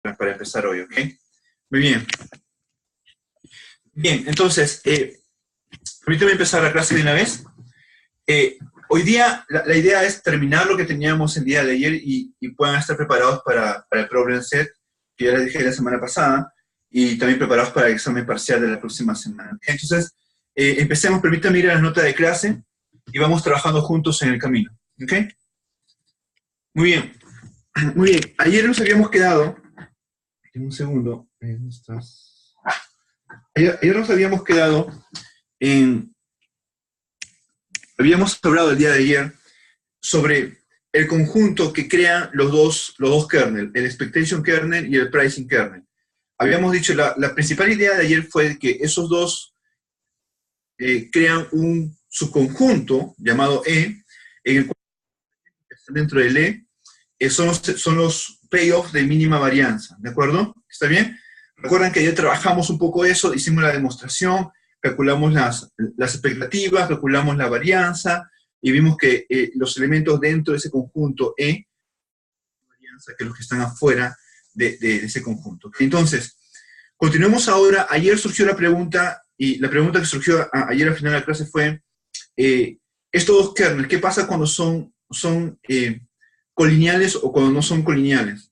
para empezar hoy, ¿ok? Muy bien. Bien, entonces, permítame empezar la clase de una vez. Hoy día la idea es terminar lo que teníamos el día de ayer y puedan estar preparados para el problem set, que ya les dije la semana pasada, y también preparados para el examen parcial de la próxima semana. ¿Okay? Entonces, empecemos, permítame ir a las notas de clase y vamos trabajando juntos en el camino. ¿Ok? Muy bien. Muy bien. Ayer nos habíamos quedado... Un segundo. ¿Dónde estás? Ayer nos habíamos quedado en... Habíamos hablado el día de ayer sobre el conjunto que crean los dos kernel, el expectation kernel y el pricing kernel. Habíamos dicho, la principal idea de ayer fue que esos dos crean un subconjunto llamado E, en el cual dentro del E son los payoffs de mínima varianza, ¿de acuerdo? ¿Está bien? Recuerdan que ayer trabajamos un poco eso, hicimos la demostración, calculamos las expectativas, calculamos la varianza, y vimos que los elementos dentro de ese conjunto E, varianza que los que están afuera de ese conjunto. Entonces, continuemos ahora. Ayer surgió la pregunta, y la pregunta que surgió ayer al final de la clase fue, estos dos kernels, ¿qué pasa cuando son colineales o cuando no son colineales?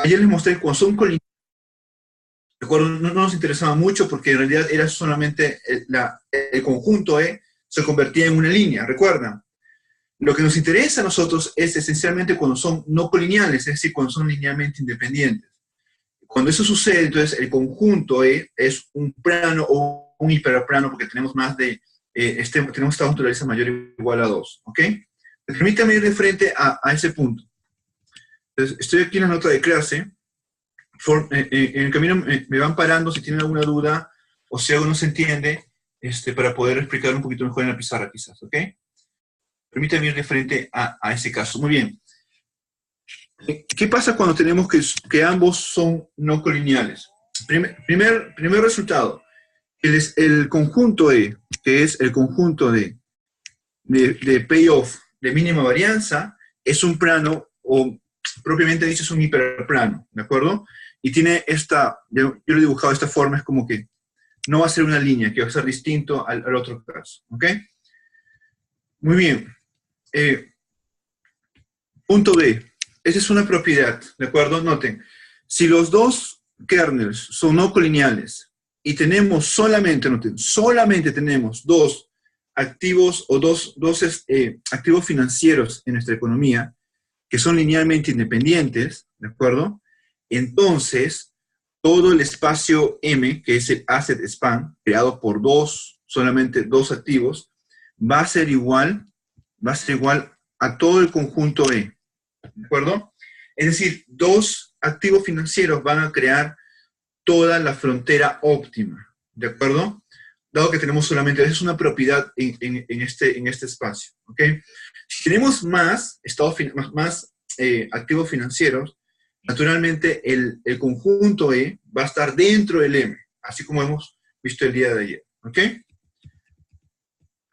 Ayer les mostré que cuando son colineales, no nos interesaba mucho porque en realidad era solamente el conjunto E se convertía en una línea, ¿recuerdan? Lo que nos interesa a nosotros es esencialmente cuando son no colineales, es decir, cuando son linealmente independientes. Cuando eso sucede, entonces el conjunto E es un plano o un hiperplano porque tenemos más de, tenemos esta naturaleza mayor o igual a 2, ¿ok? Permítame ir de frente a ese punto. Entonces, estoy aquí en la nota de clase. En el camino me van parando si tienen alguna duda o si algo no se entiende, para poder explicar un poquito mejor en la pizarra quizás, ¿ok? Permítame ir de frente a ese caso. Muy bien. ¿Qué pasa cuando tenemos que ambos son no colineales? Primer resultado, el conjunto E, que es el conjunto de payoff de mínima varianza, es un plano, o propiamente dicho es un hiperplano, ¿de acuerdo? Y tiene esta, yo lo he dibujado de esta forma, es como que no va a ser una línea, que va a ser distinto al otro caso, ¿ok? Muy bien. Punto B. Esa es una propiedad, ¿de acuerdo? Noten, si los dos kernels son no colineales y tenemos solamente, noten, solamente tenemos dos activos o dos activos financieros en nuestra economía que son linealmente independientes, ¿de acuerdo? Entonces, todo el espacio M, que es el asset span, creado por solamente dos activos, va a ser igual a todo el conjunto E. ¿De acuerdo? Es decir, dos activos financieros van a crear toda la frontera óptima. ¿De acuerdo? Dado que tenemos solamente, es una propiedad en este espacio. ¿Ok? Si tenemos más activos financieros, naturalmente el conjunto E va a estar dentro del M, así como hemos visto el día de ayer. ¿Ok?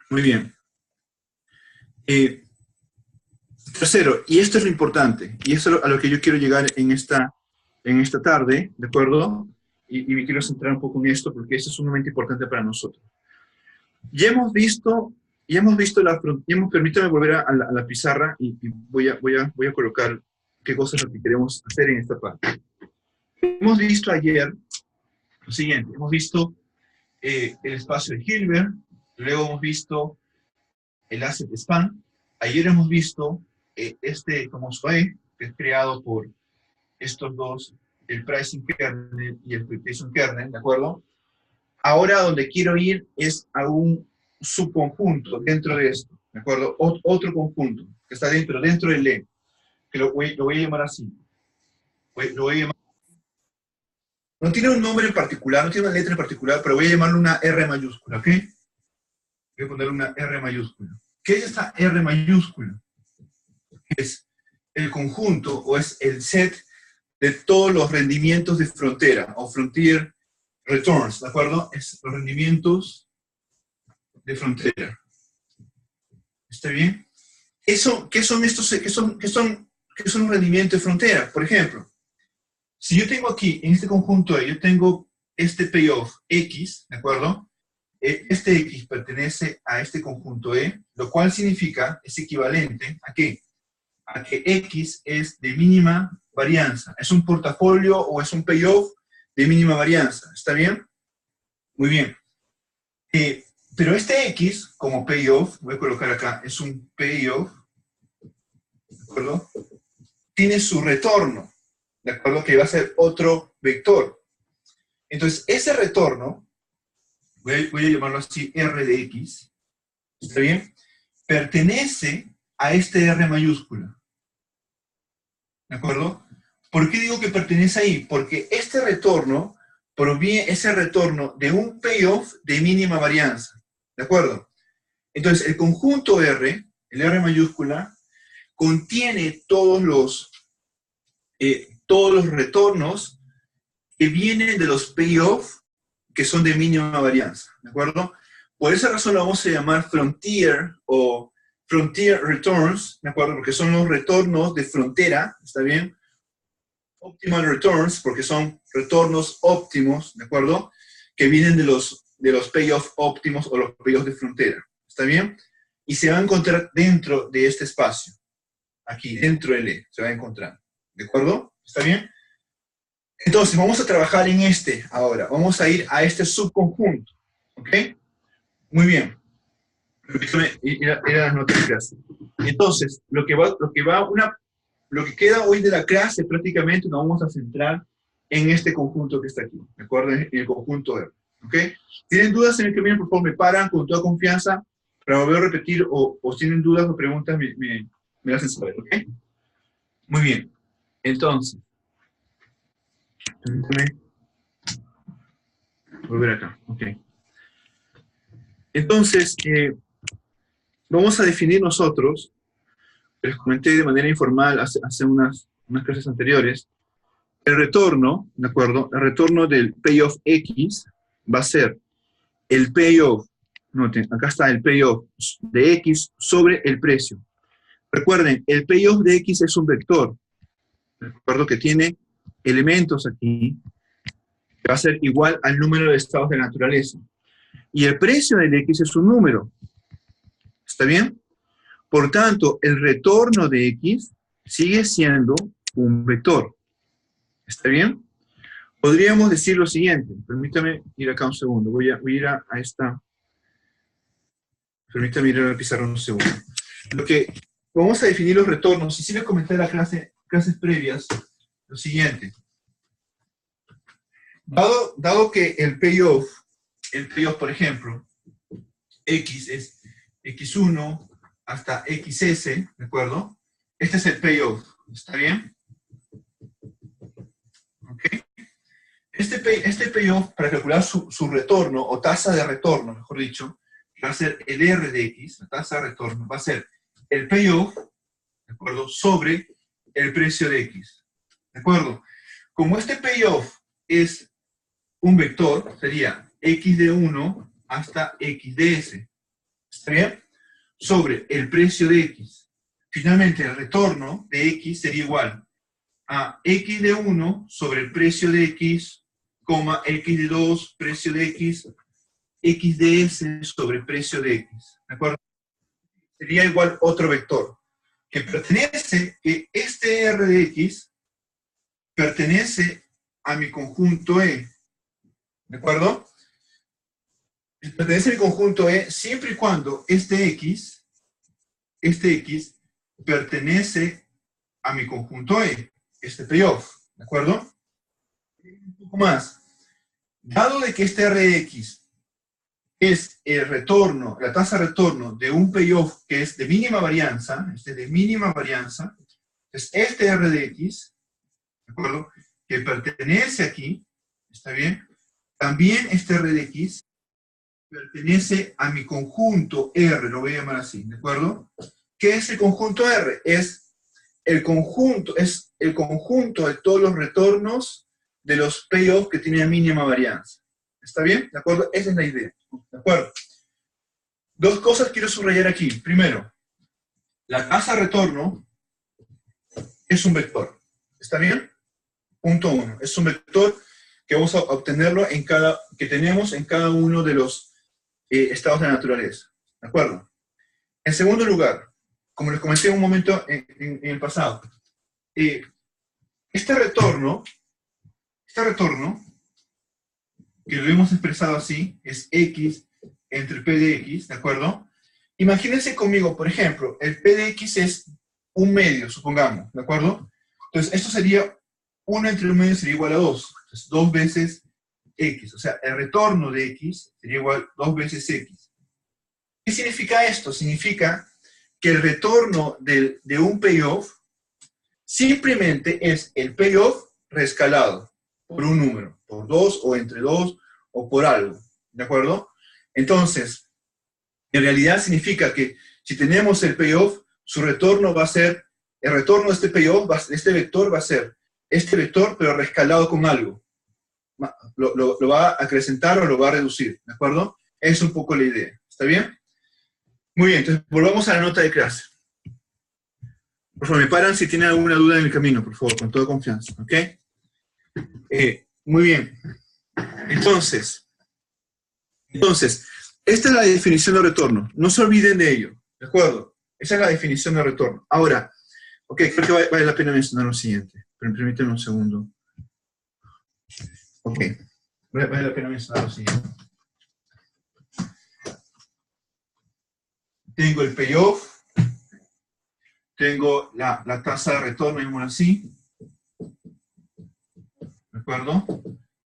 Muy bien. Tercero, y esto es lo importante, y esto es a lo que yo quiero llegar en esta tarde, ¿de acuerdo? Y me quiero centrar un poco en esto porque esto es sumamente importante para nosotros. Ya hemos visto permítame volver a la pizarra y voy a colocar qué cosas es lo que queremos hacer en esta parte. Hemos visto ayer lo siguiente, hemos visto el espacio de Hilbert, luego hemos visto el asset span, ayer hemos visto este famoso E, que es creado por estos dos, el pricing kernel y el expectation kernel, ¿de acuerdo? Ahora donde quiero ir es a un subconjunto dentro de esto, ¿de acuerdo? Otro conjunto que está dentro del E, que lo voy a llamar así. No tiene un nombre en particular, no tiene una letra en particular, pero voy a llamarlo una R mayúscula, ¿ok? Voy a poner una R mayúscula. ¿Qué es esta R mayúscula? Es el conjunto o es el set de todos los rendimientos de frontera o frontier returns, ¿de acuerdo? Es los rendimientos de frontera. ¿Está bien? ¿Qué son estos? ¿Qué son los rendimientos de frontera? Por ejemplo, Si yo tengo aquí, en este conjunto E, yo tengo este payoff X, ¿de acuerdo? Este X pertenece a este conjunto E, lo cual significa, es equivalente ¿a qué? A que X es de mínima varianza. ¿Es un portafolio o es un payoff de mínima varianza? ¿Está bien? Muy bien. Pero este X, como payoff, voy a colocar acá, es un payoff, ¿de acuerdo? Tiene su retorno, ¿de acuerdo? Que va a ser otro vector. Entonces, ese retorno, voy a llamarlo así, R de X, ¿está bien? Pertenece a este R mayúscula, ¿de acuerdo? ¿Por qué digo que pertenece ahí? Porque este retorno proviene, ese retorno de un payoff de mínima varianza, ¿de acuerdo? Entonces, el conjunto R, el R mayúscula, contiene todos los retornos que vienen de los payoff que son de mínima varianza, ¿de acuerdo? Por esa razón lo vamos a llamar frontier o frontier returns, ¿de acuerdo? Porque son los retornos de frontera, ¿está bien? Optimal returns, porque son retornos óptimos, ¿de acuerdo? Que vienen de los payoff óptimos o los payoff de frontera, ¿está bien? Y se va a encontrar dentro de este espacio, aquí, dentro del E, se va a encontrar, ¿de acuerdo? ¿Está bien? Entonces, vamos a trabajar en este ahora. Vamos a ir a este subconjunto. ¿Ok? Muy bien. Permítame ir a las notas de clase. Entonces, lo que queda hoy de la clase prácticamente nos vamos a centrar en este conjunto que está aquí. ¿De acuerdo? En el conjunto R. ¿Ok? ¿Tienen dudas en el camino? Por favor, me paran con toda confianza para volver a repetir o si tienen dudas o preguntas, me hacen saber. ¿Ok? Muy bien. Entonces, permítame volver acá. Ok. Entonces, vamos a definir nosotros, les comenté de manera informal hace unas clases anteriores, el retorno, ¿de acuerdo? El retorno del payoff X va a ser el payoff, noten, acá está el payoff de X sobre el precio. Recuerden, el payoff de X es un vector, ¿de acuerdo? Que tiene elementos aquí, que va a ser igual al número de estados de la naturaleza. Y el precio del X es un número. ¿Está bien? Por tanto, el retorno de X sigue siendo un vector. ¿Está bien? Podríamos decir lo siguiente. Permítame ir acá un segundo. Voy a ir a esta. Permítame ir a la pizarra un segundo. Vamos a definir los retornos. Y sí les comenté en las clases previas lo siguiente. Dado que el payoff, por ejemplo, X es X1 hasta XS, ¿de acuerdo? Este es el payoff, ¿está bien? ¿Ok? Este payoff, para calcular su retorno, o tasa de retorno, mejor dicho, va a ser el R de X, la tasa de retorno, va a ser el payoff, ¿de acuerdo? Sobre el precio de X, ¿de acuerdo? Como este payoff es un vector, sería X de 1 hasta X de S, ¿está bien? Sobre el precio de X. Finalmente, el retorno de X sería igual a X de 1 sobre el precio de X, coma X de 2, precio de X, X de S sobre el precio de X. ¿De acuerdo? Sería igual otro vector, que este R de X pertenece a mi conjunto E. ¿De acuerdo? Pertenece a mi conjunto E siempre y cuando este X pertenece a mi conjunto E, este payoff, ¿de acuerdo? Un poco más. Dado de que este R de X es el retorno, la tasa de retorno de un payoff que es de mínima varianza, es este R de X, ¿de acuerdo? Que pertenece aquí, ¿está bien? También este R de X pertenece a mi conjunto R, lo voy a llamar así, ¿de acuerdo? ¿Qué es el conjunto R? Es el conjunto de todos los retornos de los payoffs que tienen mínima varianza. ¿Está bien? ¿De acuerdo? Esa es la idea. ¿De acuerdo? Dos cosas quiero subrayar aquí. Primero, la tasa de retorno es un vector. ¿Está bien? punto 1. Es un vector que vamos a obtenerlo que tenemos en cada uno de los estados de la naturaleza. ¿De acuerdo? En segundo lugar, como les comenté un momento en el pasado, este retorno, que lo hemos expresado así, es x entre p de x, ¿de acuerdo? Imagínense conmigo, por ejemplo, el p de x es 1/2, supongamos, ¿de acuerdo? Entonces, esto sería 1 entre 1/2 sería igual a 2. Entonces, 2 veces x. O sea, el retorno de x sería igual a 2 veces x. ¿Qué significa esto? Significa que el retorno de un payoff simplemente es el payoff reescalado por un número, por 2 o entre 2 o por algo. ¿De acuerdo? Entonces, en realidad significa que si tenemos el payoff, su retorno va a ser, el retorno de este payoff, de este vector va a ser este vector, pero reescalado con algo. Lo va a acrecentar o lo va a reducir, ¿de acuerdo? Es un poco la idea, ¿está bien? Muy bien, entonces volvamos a la nota de clase. Por favor, me paran si tienen alguna duda en el camino, por favor, con toda confianza, ¿ok? Muy bien. Entonces, esta es la definición de retorno. No se olviden de ello, ¿de acuerdo? Esa es la definición de retorno. Ahora, ok, creo que vale la pena mencionar lo siguiente. Pero permítanme un segundo. Ok, vale la pena mencionar lo siguiente. Tengo el payoff, tengo la tasa de retorno, digamos así, ¿de acuerdo?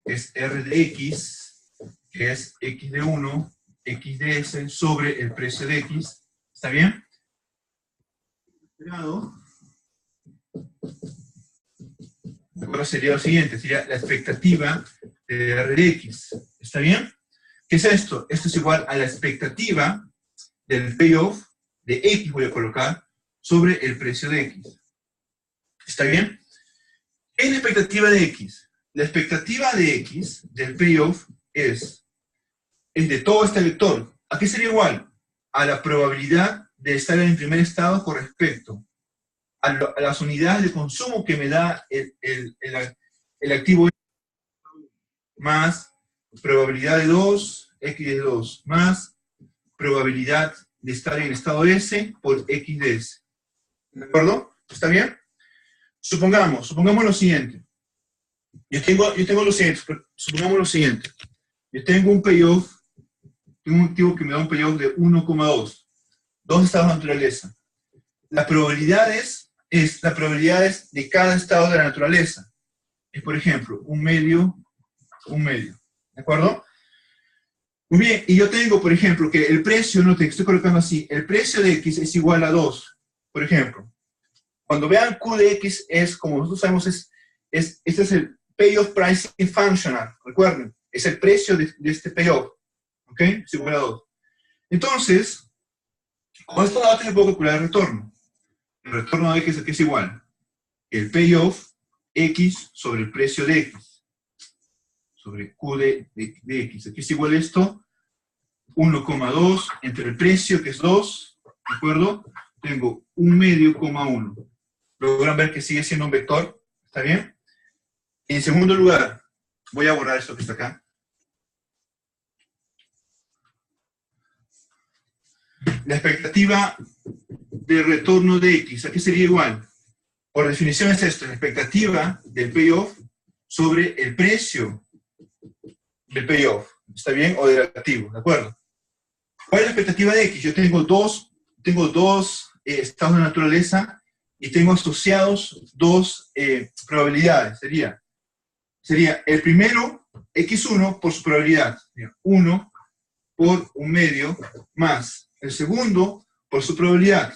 Es R de X, que es X de 1, X de S, sobre el precio de X, ¿está bien? Ahora sería lo siguiente, sería la expectativa de R de X, ¿está bien? ¿Qué es esto? Esto es igual a la expectativa del payoff de X, voy a colocar, sobre el precio de X. ¿Está bien? ¿Qué es la expectativa de X? La expectativa de X, del payoff, es de todo este vector. ¿A qué sería igual? A la probabilidad de estar en el primer estado con respecto a las unidades de consumo que me da el activo más probabilidad de 2, X de 2, más probabilidad de estar en el estado S por X de S. ¿De acuerdo? ¿Está bien? Supongamos lo siguiente. Yo tengo lo siguiente. Supongamos lo siguiente. Yo tengo un payoff, tengo un activo que me da un payoff de 1,2. Dos estados de naturaleza. Las probabilidades de cada estado de la naturaleza. Es, por ejemplo, un medio. ¿De acuerdo? Muy bien, y yo tengo, por ejemplo, que el precio, no te estoy colocando así, el precio de X es igual a 2, por ejemplo. Cuando vean Q de X es, como nosotros sabemos, este es el payoff pricing functional, recuerden, es el precio de este payoff, ¿ok? Es igual a 2. Entonces, con estos datos yo puedo calcular el retorno. El retorno de X aquí es igual. El payoff X sobre el precio de X. Sobre Q de X. Aquí es igual esto. 1,2 entre el precio, que es 2. ¿De acuerdo? Tengo 1/2,1. Logran ver que sigue siendo un vector. ¿Está bien? En segundo lugar, voy a borrar esto que está acá. La expectativa de retorno de X, ¿a qué sería igual? Por definición es esto, la expectativa del payoff sobre el precio del payoff, ¿está bien? O del activo, ¿de acuerdo? ¿Cuál es la expectativa de X? Yo tengo dos estados de naturaleza y tengo asociados dos probabilidades. Sería el primero, X1 por su probabilidad, 1 por 1/2 más el segundo por su probabilidad,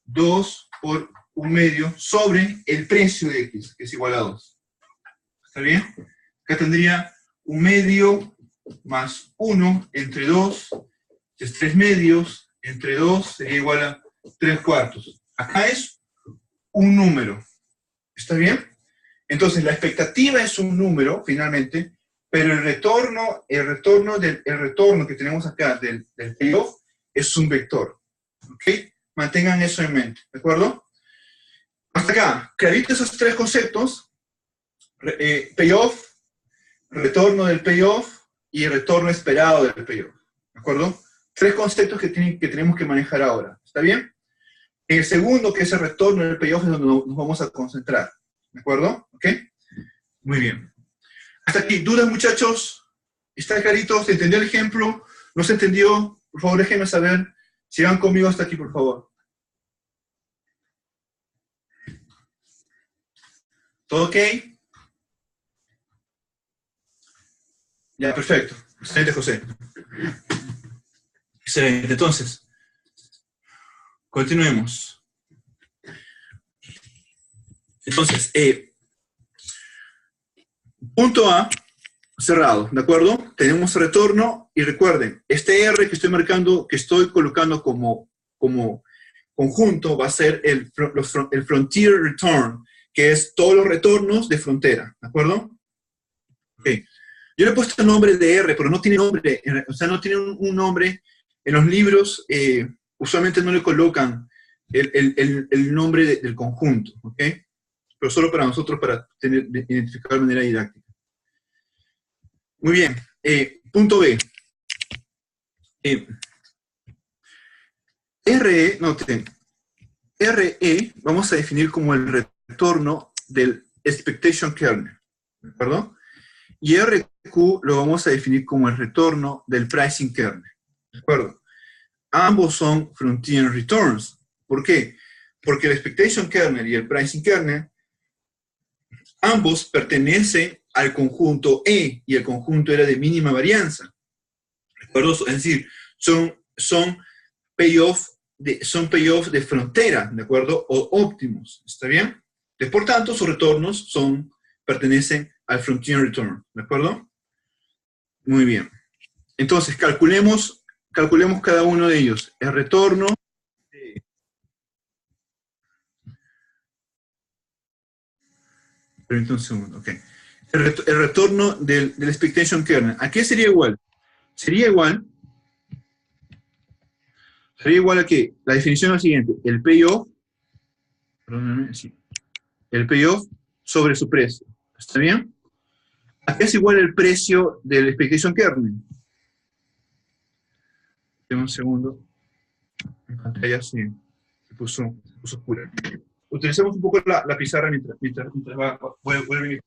2 por 1/2 sobre el precio de X, que es igual a 2. ¿Está bien? Acá tendría 1/2 más 1 entre 2, que es 3/2, entre 2 sería igual a 3/4. Acá es un número. ¿Está bien? Entonces, la expectativa es un número, finalmente, pero el retorno que tenemos acá del payoff es un vector. ¿Ok? Mantengan eso en mente, ¿de acuerdo? Hasta acá, clarito esos tres conceptos. payoff, retorno del payoff y retorno esperado del payoff. ¿De acuerdo? Tres conceptos que tenemos que manejar ahora. ¿Está bien? En el segundo, que es el retorno del payoff, es donde nos vamos a concentrar. ¿De acuerdo? ¿Ok? Muy bien. Hasta aquí. ¿Dudas, muchachos? ¿Está clarito? ¿Se entendió el ejemplo? ¿No se entendió? Por favor, déjenme saber. Si van conmigo hasta aquí, por favor. ¿Todo ok? Ya, perfecto. Excelente, José. Excelente. Entonces, continuemos. Entonces, punto A, cerrado, ¿de acuerdo? Tenemos retorno y recuerden, este R que estoy marcando, que estoy colocando como conjunto, va a ser el frontier return, que es todos los retornos de frontera, ¿de acuerdo? Ok. Yo le he puesto el nombre de R, pero no tiene nombre, o sea, no tiene un nombre. En los libros, usualmente no le colocan el nombre del conjunto, ¿ok? Pero solo para nosotros, para identificar de manera didáctica. Muy bien. Punto B. Noten, RE vamos a definir como el retorno del expectation kernel, ¿de acuerdo? Y RQ lo vamos a definir como el retorno del pricing kernel, ¿de acuerdo? Ambos son frontier returns. ¿Por qué? Porque el expectation kernel y el pricing kernel, ambos pertenecen al conjunto E, y el conjunto era de mínima varianza, ¿de acuerdo? Es decir, son payoff de frontera, ¿de acuerdo? O óptimos, ¿está bien? Por tanto, sus retornos pertenecen al frontier return, ¿de acuerdo? Muy bien. Entonces, calculemos cada uno de ellos. El retorno permítame un segundo, ok. El retorno del expectation kernel. ¿A qué sería igual? Sería igual a que la definición es la siguiente: el payoff, perdóname, sí, el payoff sobre su precio. ¿Está bien? ¿A qué es igual el precio del expectation kernel? Tengo un segundo. Mi pantalla se puso oscura. Utilicemos un poco la pizarra mientras vuelve.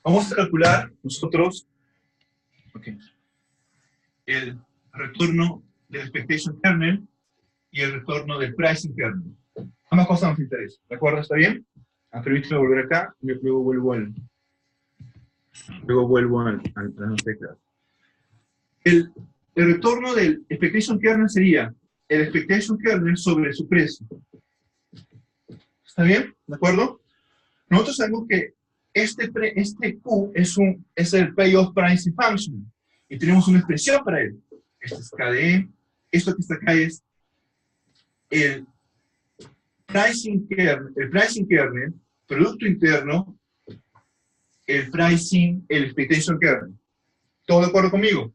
Vamos a calcular nosotros el retorno del expectation kernel y el retorno del pricing kernel. Ambas cosas nos interesan. ¿De acuerdo? ¿Está bien? Permíteme volver acá y luego vuelvo a las teclas. El retorno del expectation kernel sería el expectation kernel sobre su precio. ¿Está bien? ¿De acuerdo? Nosotros sabemos que este Q es el payoff pricing function y tenemos una expresión para él. Este es KDE. Esto que está acá es el pricing kernel, producto interno, el expectation kernel. ¿Todo de acuerdo conmigo?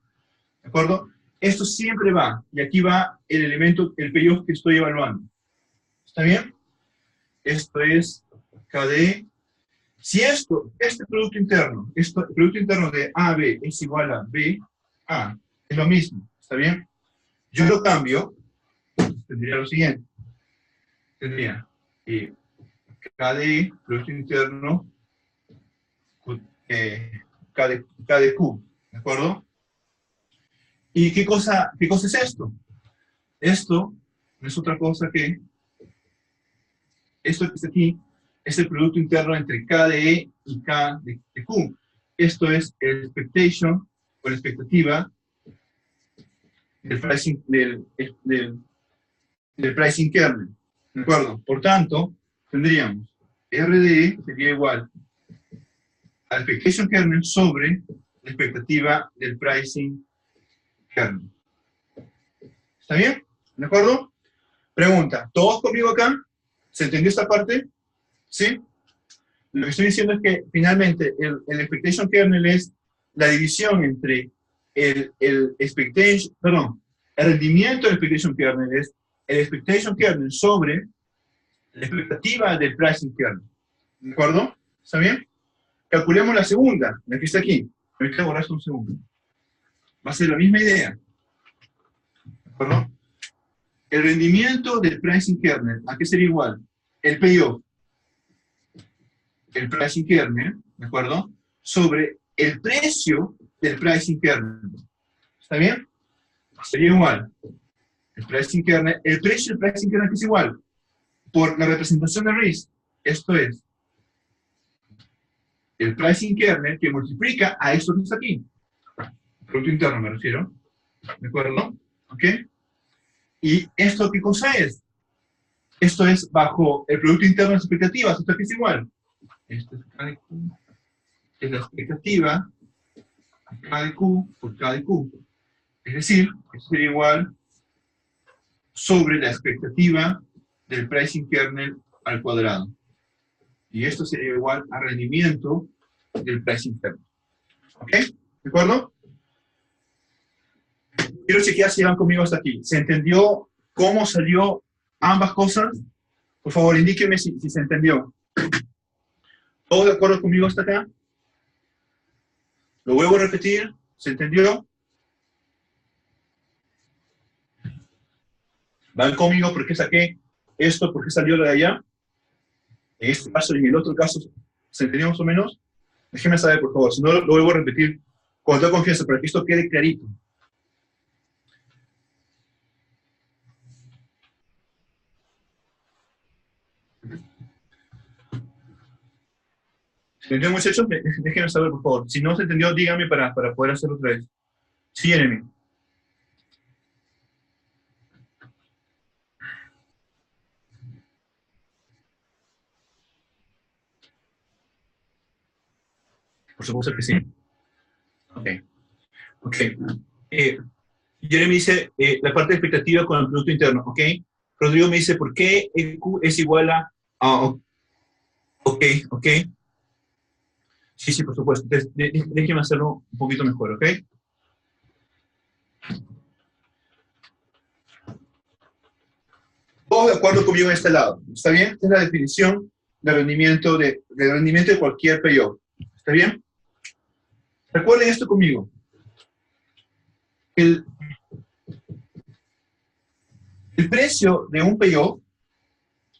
¿De acuerdo? Esto siempre va, y aquí va el elemento, el payoff que estoy evaluando. ¿Está bien? Esto es KDE. Si este producto interno, el producto interno de AB es igual a BA, es lo mismo, ¿está bien? Yo lo cambio, tendría lo siguiente. Tendría KDE, producto interno, KDQ, ¿de acuerdo? ¿Y qué cosa es esto? Esto no es otra cosa que esto que está aquí es el producto interno entre KDE y KDQ. Esto es el expectation o la expectativa del pricing, del pricing kernel. ¿De acuerdo? Por tanto, tendríamos RDE sería igual al expectation kernel sobre la expectativa del pricing kernel. ¿Está bien? ¿De acuerdo? Pregunta, ¿todos conmigo acá? ¿Se entendió esta parte? ¿Sí? Lo que estoy diciendo es que finalmente el expectation kernel es la división entre el rendimiento del expectation kernel es el expectation kernel sobre la expectativa del pricing kernel. ¿De acuerdo? ¿Está bien? Calculemos la segunda, la que está aquí. Ahorita borras un segundo. Va a ser la misma idea. ¿De acuerdo? El rendimiento del pricing kernel, ¿a qué sería igual? El payoff, el pricing kernel, ¿de acuerdo? Sobre el precio del pricing kernel. ¿Está bien? Sería igual. El pricing kernel, el precio del pricing kernel es igual por la representación de risk. Esto es el pricing kernel que multiplica a esto que está aquí. Producto interno me refiero. ¿De acuerdo? ¿Ok? ¿Y esto qué cosa es? Esto es bajo el producto interno de las expectativas. Esto aquí es igual. Esto es K de Q. Es la expectativa K de Q por K de Q. Es decir, esto sería igual sobre la expectativa del pricing kernel al cuadrado. Y esto sería igual a rendimiento del pricing kernel. ¿Ok? ¿De acuerdo? Quiero chequear si van conmigo hasta aquí. ¿Se entendió cómo salió ambas cosas? Por favor, indíquenme si se entendió. ¿Todos de acuerdo conmigo hasta acá? Lo vuelvo a repetir. ¿Se entendió? ¿Van conmigo porque saqué esto, porque salió de allá? En este caso y en el otro caso, ¿se entendió más o menos? Déjenme saber, por favor. Si no, lo vuelvo a repetir con toda confianza para que esto quede clarito. ¿Se entendió, muchachos? Déjenme saber, por favor. Si no se entendió, díganme para poder hacerlo otra vez. Sí, Jeremy. Por supuesto que sí. Ok. Ok. Jeremy dice la parte de expectativa con el Producto Interno. Ok. Rodrigo me dice, ¿por qué Q es igual a... ok, ok. Sí, sí, por supuesto. Déjeme hacerlo un poquito mejor, ¿ok? Todos de acuerdo conmigo en este lado. ¿Está bien? Esta es la definición de rendimiento de cualquier payoff. ¿Está bien? Recuerden esto conmigo. El precio de un payoff,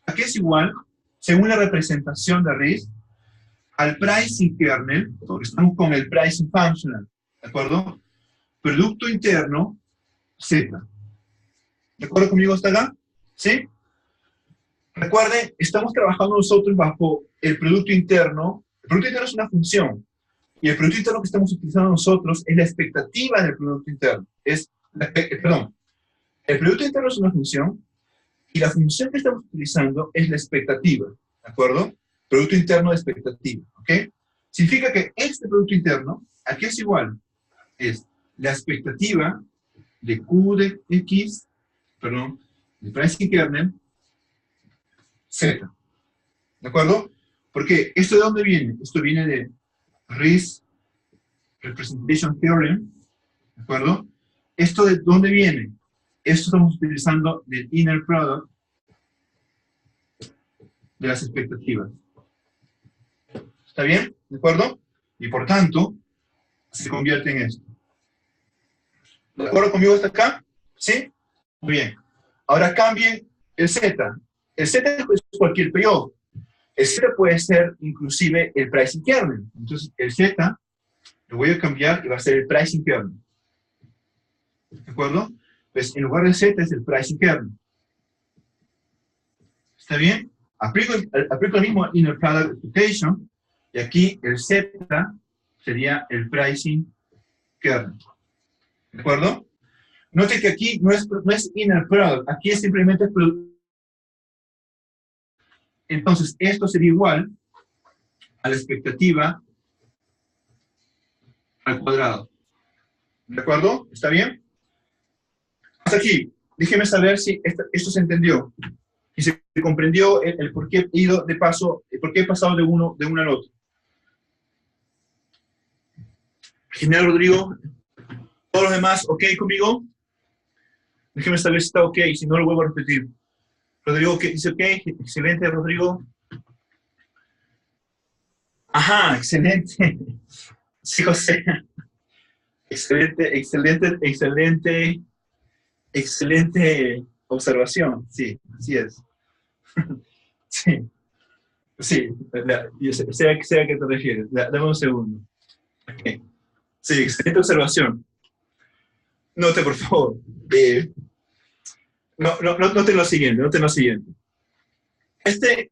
aquí es igual, según la representación de risk, al pricing kernel, porque estamos con el pricing functional, ¿de acuerdo? Producto interno, Z. ¿De acuerdo conmigo hasta acá? ¿Sí? Recuerden, estamos trabajando nosotros bajo el producto interno. El producto interno es una función. Y el producto interno que estamos utilizando nosotros es la expectativa del producto interno. Perdón, el producto interno es una función y la función que estamos utilizando es la expectativa. ¿De acuerdo? Producto interno de expectativa. ¿Ok? Significa que este producto interno, aquí es igual. Es la expectativa de Q de X, perdón, de pricing kernel, Z. ¿De acuerdo? Porque ¿esto de dónde viene? Esto viene de Risk Representation Theorem. ¿De acuerdo? ¿Esto de dónde viene? Esto estamos utilizando del inner product de las expectativas. ¿Está bien? ¿De acuerdo? Y por tanto, se convierte en esto. ¿De acuerdo conmigo hasta acá? ¿Sí? Muy bien. Ahora cambie el Z. El Z es cualquier payoff. El Z puede ser inclusive el pricing kernel. Entonces, el Z lo voy a cambiar y va a ser el pricing kernel. ¿De acuerdo? Pues en lugar de Z es el pricing kernel. ¿Está bien? Aplico el mismo inner product expectation y aquí el Z sería el pricing kernel. ¿De acuerdo? Note que aquí no es inner product, aquí es simplemente producto. Entonces, esto sería igual a la expectativa al cuadrado. ¿De acuerdo? ¿Está bien? Hasta aquí. Déjeme saber si esto se entendió. Y se comprendió el por qué he ido de paso, el por qué he pasado de uno al otro. General Rodrigo, ¿todos los demás ok conmigo? Déjeme saber si está ok, si no lo vuelvo a repetir. Rodrigo, ¿qué dice? Ok, excelente, Rodrigo. Ajá, excelente. Sí, José. Excelente, excelente, excelente, excelente observación. Sí, así es. Sí, sí, yo sé a qué te refieres. Dame un segundo. Ok. Sí, excelente observación. Note, por favor. Note lo siguiente, note lo siguiente. Este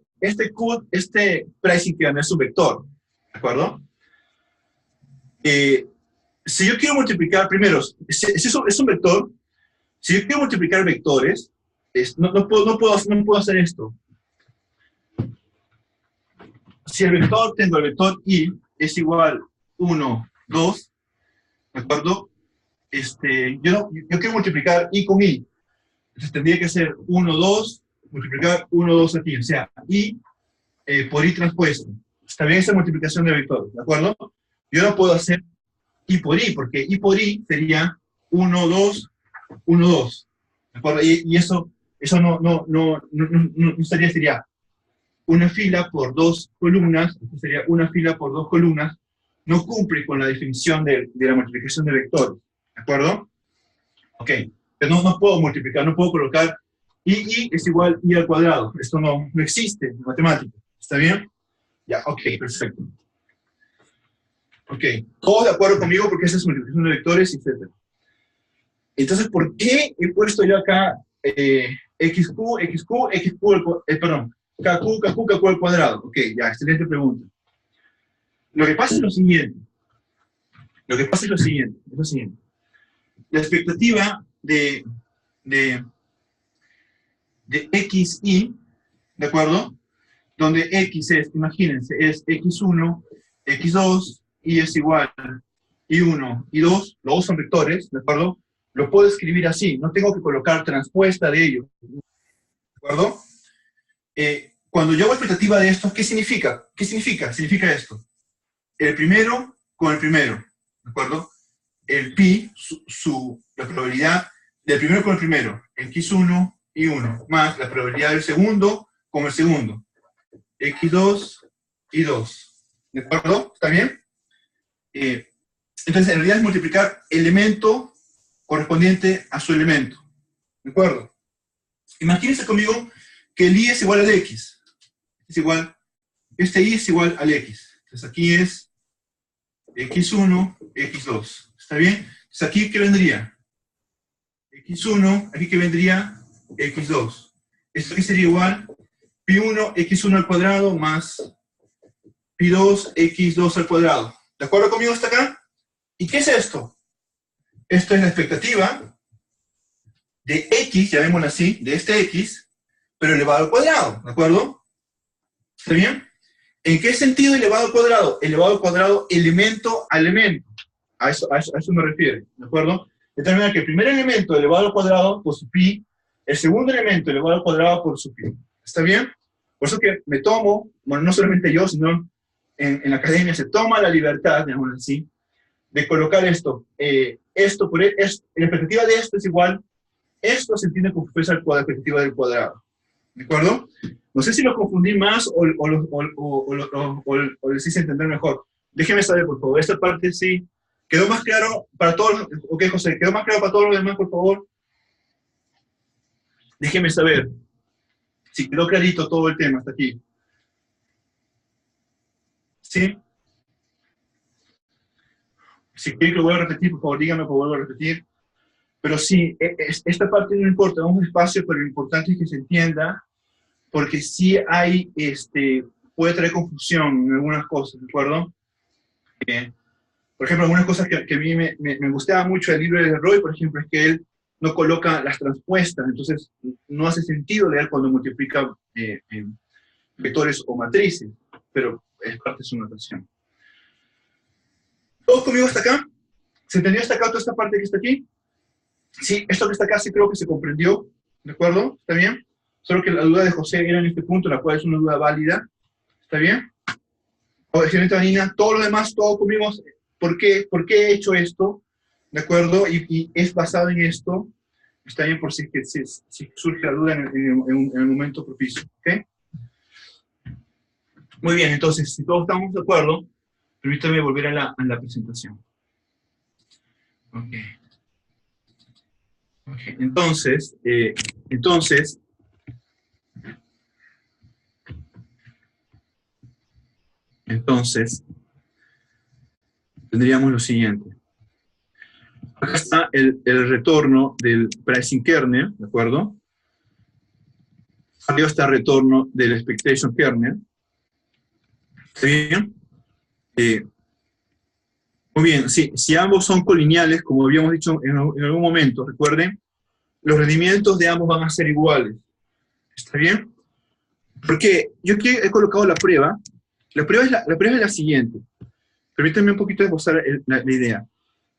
pricing que es un vector, ¿de acuerdo? Si yo quiero multiplicar, primero, si es un vector, si yo quiero multiplicar vectores, no puedo hacer esto. Si el vector, tengo el vector i, es igual 1, 2, ¿de acuerdo? Yo quiero multiplicar i con i. Entonces tendría que ser 1, 2, multiplicar 1, 2 aquí. O sea, i por i transpuesto. Está bien esa multiplicación de vectores, ¿de acuerdo? Yo no puedo hacer i por i, porque i por i sería 1, 2, 1, 2. ¿De acuerdo? Y eso no sería una fila por dos columnas, sería una fila por dos columnas, no cumple con la definición de la multiplicación de vectores. ¿De acuerdo? Ok. Pero no puedo multiplicar, no puedo colocar i es igual i al cuadrado. Esto no existe en matemática. ¿Está bien? Ya, ok, perfecto. Ok, todos de acuerdo conmigo porque esa es multiplicación de vectores, etc. Entonces, ¿por qué he puesto yo acá xq, perdón, kq al cuadrado? Ok, ya, excelente pregunta. Lo que pasa es lo siguiente. Es lo siguiente. La expectativa de xi, ¿de acuerdo? Donde x es, imagínense, es x1, x2, y es igual y1, y2, los dos son vectores, ¿de acuerdo? Lo puedo escribir así, no tengo que colocar transpuesta de ello, ¿de acuerdo? Cuando yo hago expectativa de esto, ¿qué significa? ¿Qué significa? Significa esto. El primero con el primero, ¿de acuerdo? El pi, la probabilidad del primero con el primero, x1 y 1, más la probabilidad del segundo con el segundo, x2 y 2. ¿De acuerdo? ¿Está bien? Entonces, en realidad es multiplicar elemento correspondiente a su elemento. ¿De acuerdo? Imagínense conmigo que el i es igual al x. Este i es igual al x. Entonces aquí es x1, x2. ¿Está bien? Entonces aquí, ¿qué vendría? x1, aquí que vendría x2. Esto aquí sería igual pi1, x1 al cuadrado más pi2, x2 al cuadrado. ¿De acuerdo conmigo hasta acá? ¿Y qué es esto? Esto es la expectativa de x, llamémoslo así, de este x, pero elevado al cuadrado, ¿de acuerdo? ¿Está bien? ¿En qué sentido elevado al cuadrado? Elevado al cuadrado elemento a elemento. A eso me refiero, ¿de acuerdo? De tal manera que el primer elemento elevado al cuadrado por su pi, el segundo elemento elevado al cuadrado por su pi. ¿Está bien? Por eso que me tomo, bueno, no solamente yo, sino en la academia se toma la libertad, digamos así, de colocar esto. La perspectiva de esto es igual, esto se entiende como fuerza la perspectiva del cuadrado. ¿De acuerdo? No sé si lo confundí más o lo hice entender mejor. Déjeme saber, por favor. Esta parte sí. ¿Quedó más claro para todos? Ok, José, ¿quedó más claro para todos los demás, por favor? Déjeme saber si quedó clarito todo el tema hasta aquí. ¿Sí? Si quieren que lo vuelva a repetir, por favor, díganme, por vuelvo a repetir. Pero sí, esta parte no importa, vamos despacio, pero lo importante es que se entienda, porque sí hay, puede traer confusión en algunas cosas, ¿de acuerdo? Por ejemplo, algunas cosas que a mí me gustaba mucho del libro de Roy, por ejemplo, es que él no coloca las transpuestas, entonces no hace sentido leer cuando multiplica vectores o matrices, pero es parte de su notación. ¿Todos conmigo hasta acá? ¿Se entendió hasta acá toda esta parte que está aquí? Sí, esto que está acá sí creo que se comprendió, ¿de acuerdo? ¿Está bien? Solo que la duda de José era en este punto, la cual es una duda válida. ¿Está bien? Excelente, Vanina. Todo lo demás, todo conmigo. ¿Por qué he hecho esto? ¿De acuerdo? Y es basado en esto. Está bien por si surge la duda en el momento propicio. ¿Ok? Muy bien, entonces, si todos estamos de acuerdo, permítame volver a la presentación. Ok. Okay. Entonces, tendríamos lo siguiente. Acá está el retorno del pricing kernel, ¿de acuerdo? Arriba está el retorno del expectation kernel. ¿Está bien? Muy bien, sí, si ambos son colineales, como habíamos dicho en algún momento, recuerden, los rendimientos de ambos van a ser iguales. ¿Está bien? Porque yo aquí he colocado la prueba. La prueba es la siguiente. Permítanme un poquito esbozar la idea.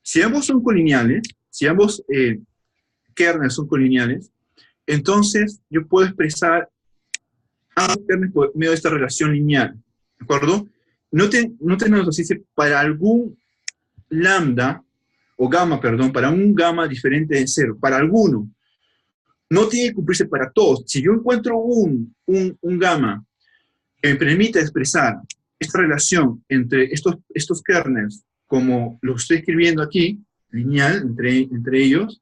Si ambos son colineales, si ambos kernels son colineales, entonces yo puedo expresar ambos kernels por medio de esta relación lineal. ¿De acuerdo? Noten nosotros dice para algún lambda, o gamma, perdón, para un gamma diferente de 0, para alguno. No tiene que cumplirse para todos. Si yo encuentro un gamma que me permita expresar esta relación entre estos kernels, como lo estoy escribiendo aquí, lineal, entre ellos,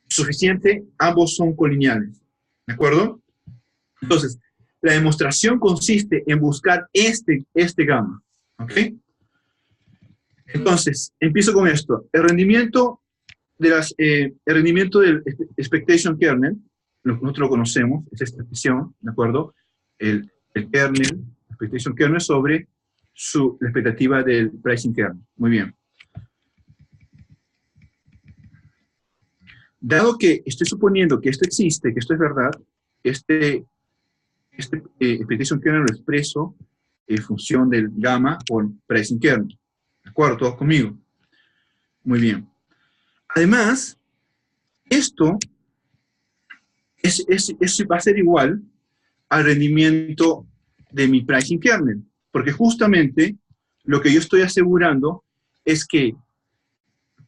suficiente, ambos son colineales. ¿De acuerdo? Entonces, la demostración consiste en buscar este gamma. ¿Ok? Entonces, empiezo con esto. El rendimiento del expectation kernel, nosotros lo conocemos, es esta expresión, ¿de acuerdo? El kernel, expectation kernel sobre la expectativa del pricing kernel. Muy bien. Dado que estoy suponiendo que esto existe, que esto es verdad, este expectation kernel lo expreso en función del gamma o el pricing kernel. ¿De acuerdo? ¿Todos conmigo? Muy bien. Además, esto va a ser igual al rendimiento de mi pricing kernel, porque justamente lo que yo estoy asegurando es que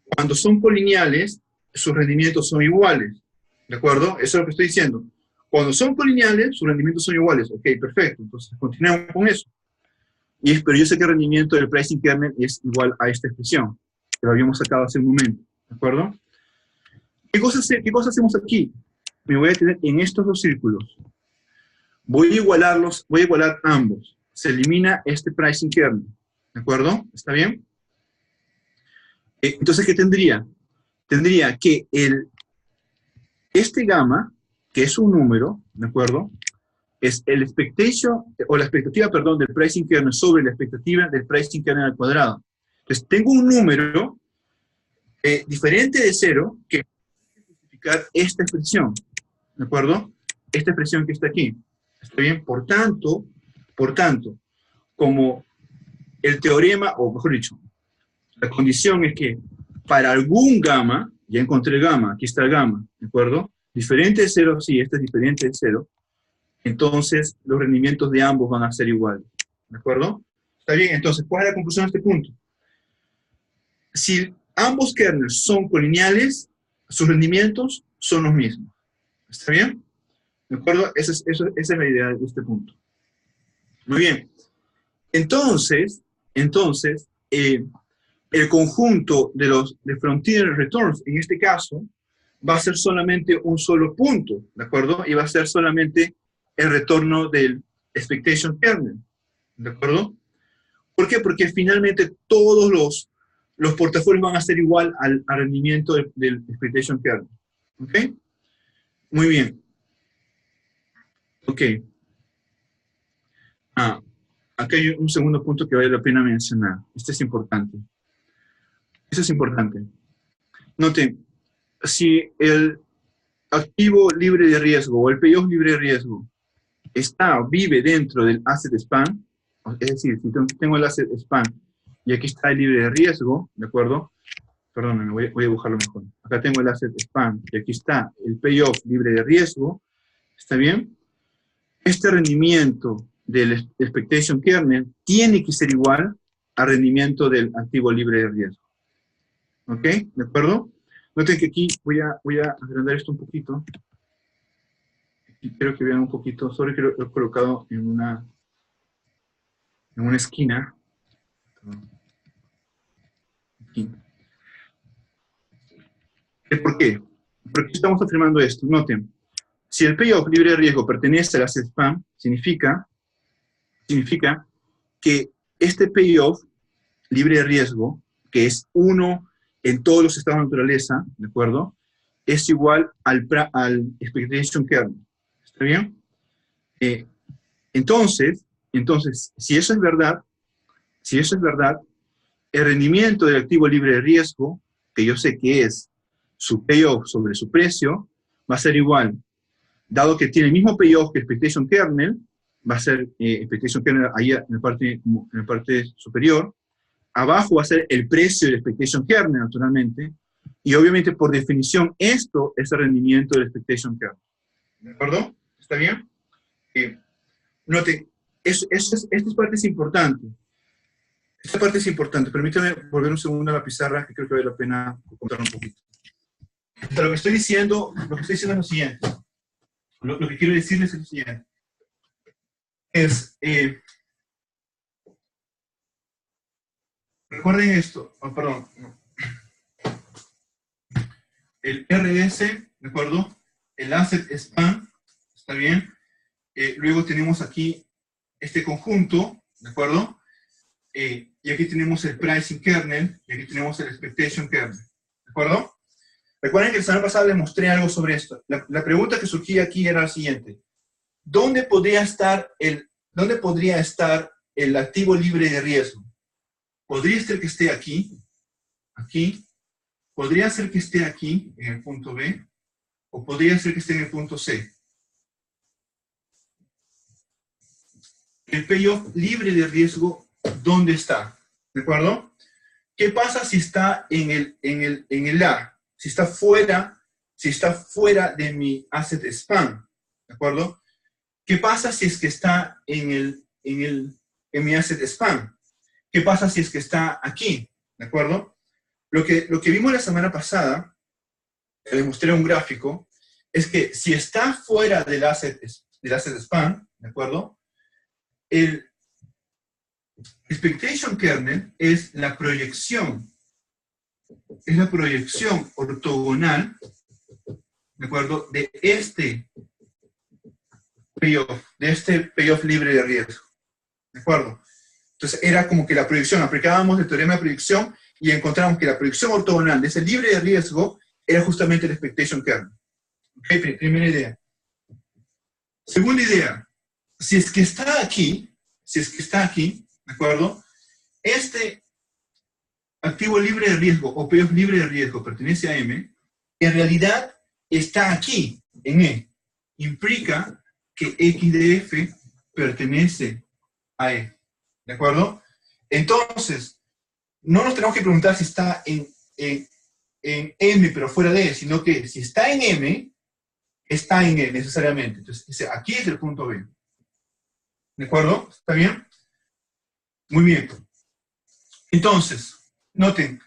cuando son colineales, sus rendimientos son iguales, ¿de acuerdo? Eso es lo que estoy diciendo. Cuando son colineales, sus rendimientos son iguales. Ok, perfecto, entonces continuemos con eso. Pero yo sé que el rendimiento del pricing kernel es igual a esta expresión, que lo habíamos sacado hace un momento, ¿de acuerdo? ¿Qué cosa hacemos aquí? Me voy a tener en estos dos círculos. Voy a igualar ambos. Se elimina este pricing kernel. ¿De acuerdo? ¿Está bien? Entonces, ¿qué tendría? Tendría que este gamma, que es un número, ¿de acuerdo? Es el expectation, o la expectativa, perdón, del pricing kernel sobre la expectativa del pricing kernel al cuadrado. Entonces, tengo un número diferente de 0 que puede justificar esta expresión. ¿De acuerdo? Esta expresión que está aquí. ¿Está bien? Por tanto, como el teorema, o mejor dicho, la condición es que para algún gamma, ya encontré el gamma, aquí está el gamma, ¿de acuerdo? Diferente de 0, sí, este es diferente de 0, entonces los rendimientos de ambos van a ser iguales, ¿de acuerdo? Está bien, entonces, ¿cuál es la conclusión de este punto? Si ambos kernels son colineales, sus rendimientos son los mismos. ¿Está bien? ¿De acuerdo? Esa es la idea de este punto. Muy bien. Entonces, el conjunto de frontier returns, en este caso, va a ser solamente un solo punto, ¿de acuerdo? Y va a ser solamente el retorno del expectation kernel, ¿de acuerdo? ¿Por qué? Porque finalmente todos los portafolios van a ser igual al rendimiento del expectation kernel. ¿Ok? Muy bien. Ok. Acá hay un segundo punto que vale la pena mencionar. Este es importante. Eso es importante. Noten, si el activo libre de riesgo o el payoff libre de riesgo vive dentro del asset span, es decir, si tengo el asset span y aquí está el libre de riesgo, ¿de acuerdo? Perdón, voy a dibujarlo mejor. Acá tengo el asset span y aquí está el payoff libre de riesgo, ¿está bien? Este rendimiento del expectation kernel tiene que ser igual al rendimiento del activo libre de riesgo. ¿Ok? ¿De acuerdo? Noten que aquí voy a agrandar esto un poquito. Y quiero que vean un poquito, solo que lo he colocado en una esquina. Aquí. ¿Por qué? ¿Por qué estamos afirmando esto? Noten, si el payoff libre de riesgo pertenece a la SPAN, significa que este payoff libre de riesgo, que es 1 en todos los estados de naturaleza, ¿de acuerdo? Es igual al expectation kernel. ¿Está bien? Entonces, si eso es verdad, el rendimiento del activo libre de riesgo, que yo sé que es su payoff sobre su precio, va a ser igual. Dado que tiene el mismo payoff que expectation kernel, va a ser expectation kernel ahí en la parte superior. Abajo va a ser el precio del expectation kernel, naturalmente. Y obviamente, por definición, esto es el rendimiento del expectation kernel. ¿De acuerdo? ¿Está bien? Noten, esta parte es importante. Esta parte es importante. Permítame volver un segundo a la pizarra, que creo que vale la pena contar un poquito. Pero lo que estoy diciendo es lo siguiente. Lo que quiero decirles es lo siguiente. Recuerden esto. Oh, perdón. El RS, ¿de acuerdo? El Asset Span, ¿está bien? Luego tenemos aquí este conjunto, ¿de acuerdo? Y aquí tenemos el Pricing Kernel, y aquí tenemos el Expectation Kernel, ¿de acuerdo? Recuerden que la semana pasada les mostré algo sobre esto. La pregunta que surgía aquí era la siguiente. ¿Dónde podría estar el activo libre de riesgo? ¿Podría ser que esté aquí? Aquí. ¿Podría ser que esté aquí, en el punto B? ¿O podría ser que esté en el punto C? El payoff libre de riesgo, ¿dónde está? ¿De acuerdo? ¿Qué pasa si está en el A? Si está fuera de mi asset span, ¿de acuerdo? ¿Qué pasa si es que está en mi asset span? ¿Qué pasa si es que está aquí? ¿De acuerdo? Lo que vimos la semana pasada, les mostré un gráfico, es que si está fuera del asset span, ¿de acuerdo? El expectation kernel es la proyección ortogonal, ¿de acuerdo? De este payoff libre de riesgo, ¿de acuerdo? Entonces era como que la proyección, aplicábamos el teorema de proyección y encontramos que la proyección ortogonal de ese libre de riesgo era justamente el expectation kernel. ¿Ok? Primera idea. Segunda idea, si es que está aquí, ¿de acuerdo? Este activo libre de riesgo o payoff libre de riesgo pertenece a M, en realidad está aquí, en E. Implica que X de F pertenece a E. ¿De acuerdo? Entonces, no nos tenemos que preguntar si está en M pero fuera de E, sino que si está en M, está en E necesariamente. Entonces, aquí es el punto B. ¿De acuerdo? ¿Está bien? Muy bien. Entonces, noten,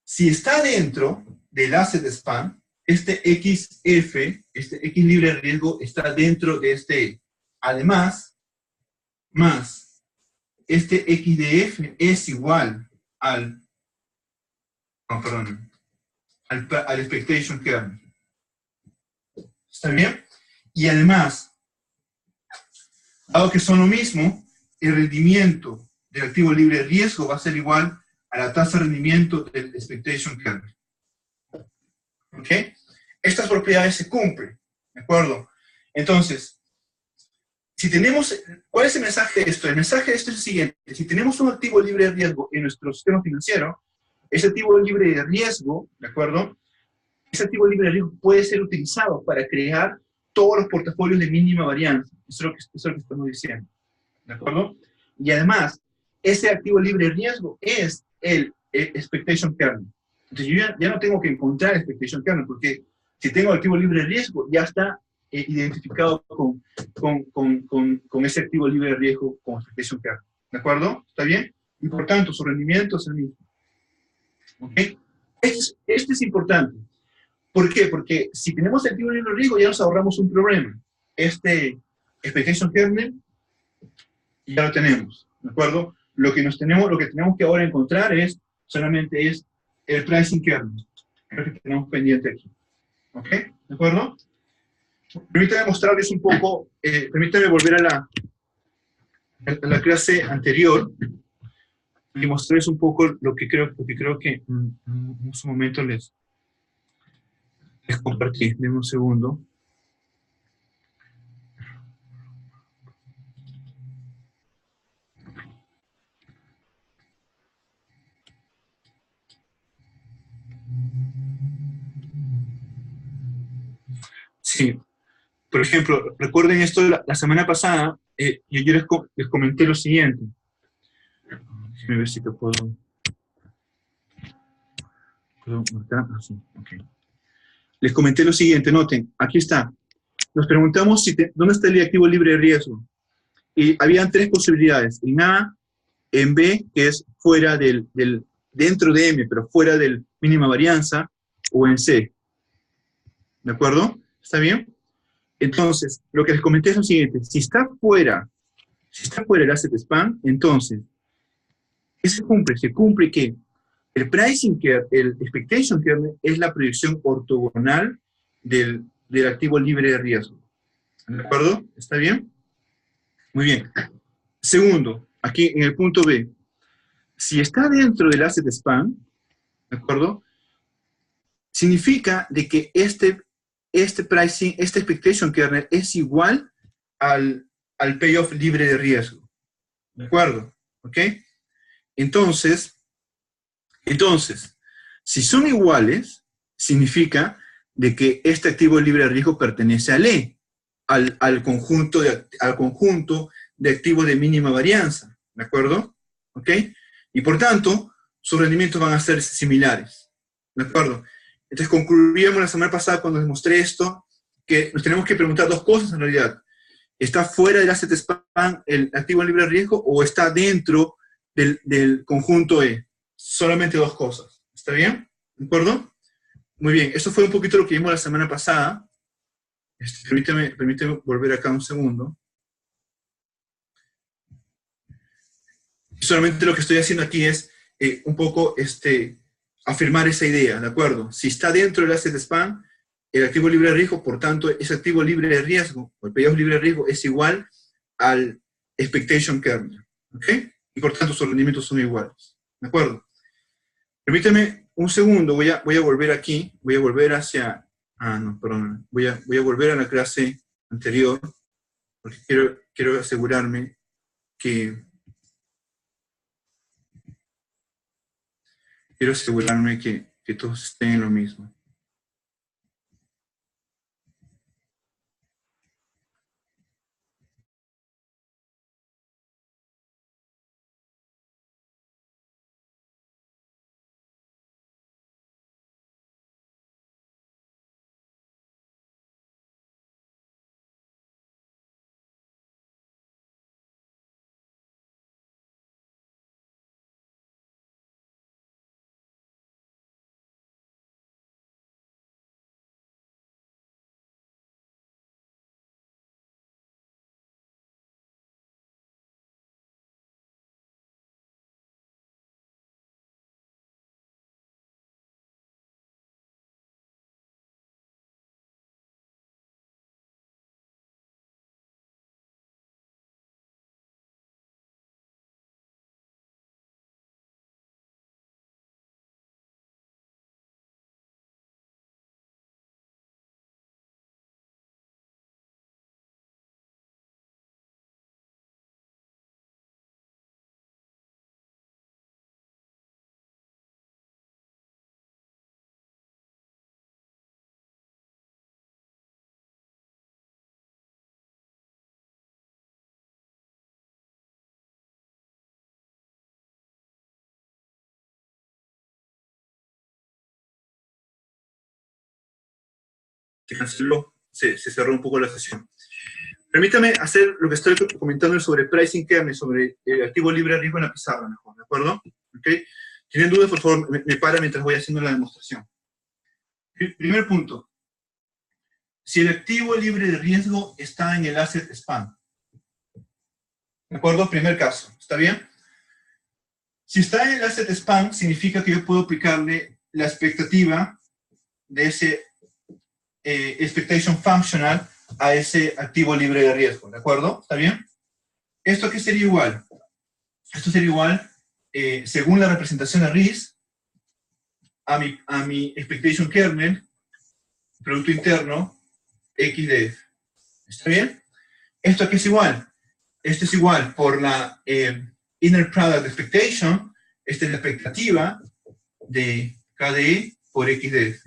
si está dentro del asset span, este XF, este X libre de riesgo, está dentro de este E. Además, más, este X de F es igual al expectation kernel. ¿Está bien? Y además, dado que son lo mismo, el rendimiento del activo libre de riesgo va a ser igual a la tasa de rendimiento del expectation kernel. ¿Ok? Estas propiedades se cumplen, ¿de acuerdo? Entonces, si tenemos, ¿cuál es el mensaje de esto? El mensaje de esto es el siguiente: si tenemos un activo libre de riesgo en nuestro sistema financiero, ese activo libre de riesgo, ¿de acuerdo? Ese activo libre de riesgo puede ser utilizado para crear todos los portafolios de mínima varianza. Eso es lo que estamos diciendo, ¿de acuerdo? Y además, ese activo libre de riesgo es el expectation kernel. Entonces yo ya no tengo que encontrar el expectation kernel, porque si tengo el activo libre de riesgo, ya está identificado con ese activo libre de riesgo como expectation kernel. ¿De acuerdo? ¿Está bien? Y por tanto, su rendimiento es el mismo. ¿Ok? Este es importante. ¿Por qué? Porque si tenemos el activo libre de riesgo ya nos ahorramos un problema. Este expectation kernel ya lo tenemos, ¿de acuerdo? Lo que tenemos que ahora encontrar solamente es el pricing kernel, es lo que tenemos pendiente aquí. ¿Ok? ¿De acuerdo? Permítame mostrarles un poco, permítame volver a la clase anterior y mostrarles un poco lo que creo que en su momento les compartí. Denme un segundo. Sí, por ejemplo, recuerden esto la semana pasada, yo les comenté lo siguiente. Déjenme ver si te puedo marcar. Ah, sí, okay. Les comenté lo siguiente, noten, aquí está. Nos preguntamos dónde está el activo libre de riesgo. Y habían tres posibilidades, en A, en B, que es fuera dentro de M, pero fuera del mínima varianza, o en C. ¿De acuerdo? ¿Está bien? Entonces, lo que les comenté es lo siguiente, si está fuera el asset span, entonces, ¿qué se cumple? Se cumple que el pricing kernel, el expectation kernel, es la proyección ortogonal del activo libre de riesgo. ¿De acuerdo? ¿Está bien? Muy bien. Segundo, aquí en el punto B, si está dentro del asset span, ¿de acuerdo? Significa de que este pricing, este expectation kernel es igual al payoff libre de riesgo. ¿De acuerdo? ¿Ok? Entonces, si son iguales, significa de que este activo libre de riesgo pertenece al E, al conjunto de activos de mínima varianza, ¿de acuerdo? ¿Ok? Y por tanto, sus rendimientos van a ser similares, ¿de acuerdo? Entonces concluíamos la semana pasada cuando les mostré esto, que nos tenemos que preguntar dos cosas en realidad. ¿Está fuera del asset span el activo libre de riesgo o está dentro del conjunto E? Solamente dos cosas. ¿Está bien? ¿De acuerdo? Muy bien. Eso fue un poquito lo que vimos la semana pasada. Permíteme volver acá un segundo. Solamente lo que estoy haciendo aquí es un poco afirmar esa idea, ¿de acuerdo? Si está dentro del asset span, el activo libre de riesgo, por tanto, ese activo libre de riesgo, o el payoff libre de riesgo, es igual al expectation kernel, ¿ok? Y por tanto, sus rendimientos son iguales, ¿de acuerdo? Permíteme un segundo, voy a volver aquí, voy a volver hacia, no, perdón, voy a volver a la clase anterior, porque quiero asegurarme que todos estén en lo mismo. Se canceló, se cerró un poco la sesión. Permítame hacer lo que estoy comentando sobre pricing kernel, sobre el activo libre de riesgo en la pizarra mejor, ¿de acuerdo? ¿Okay? Si tienen dudas, por favor, me para mientras voy haciendo la demostración. Primer punto. Si el activo libre de riesgo está en el asset span. ¿De acuerdo? Primer caso. ¿Está bien? Si está en el asset span, significa que yo puedo aplicarle la expectativa de ese expectation functional a ese activo libre de riesgo. ¿De acuerdo? ¿Está bien? ¿Esto qué sería igual? Esto sería igual, según la representación de RIS, a mi expectation kernel, producto interno, X de F. ¿Está bien? ¿Esto aquí es igual? Esto es igual por la inner product expectation. Esta es la expectativa de KDE por X de F.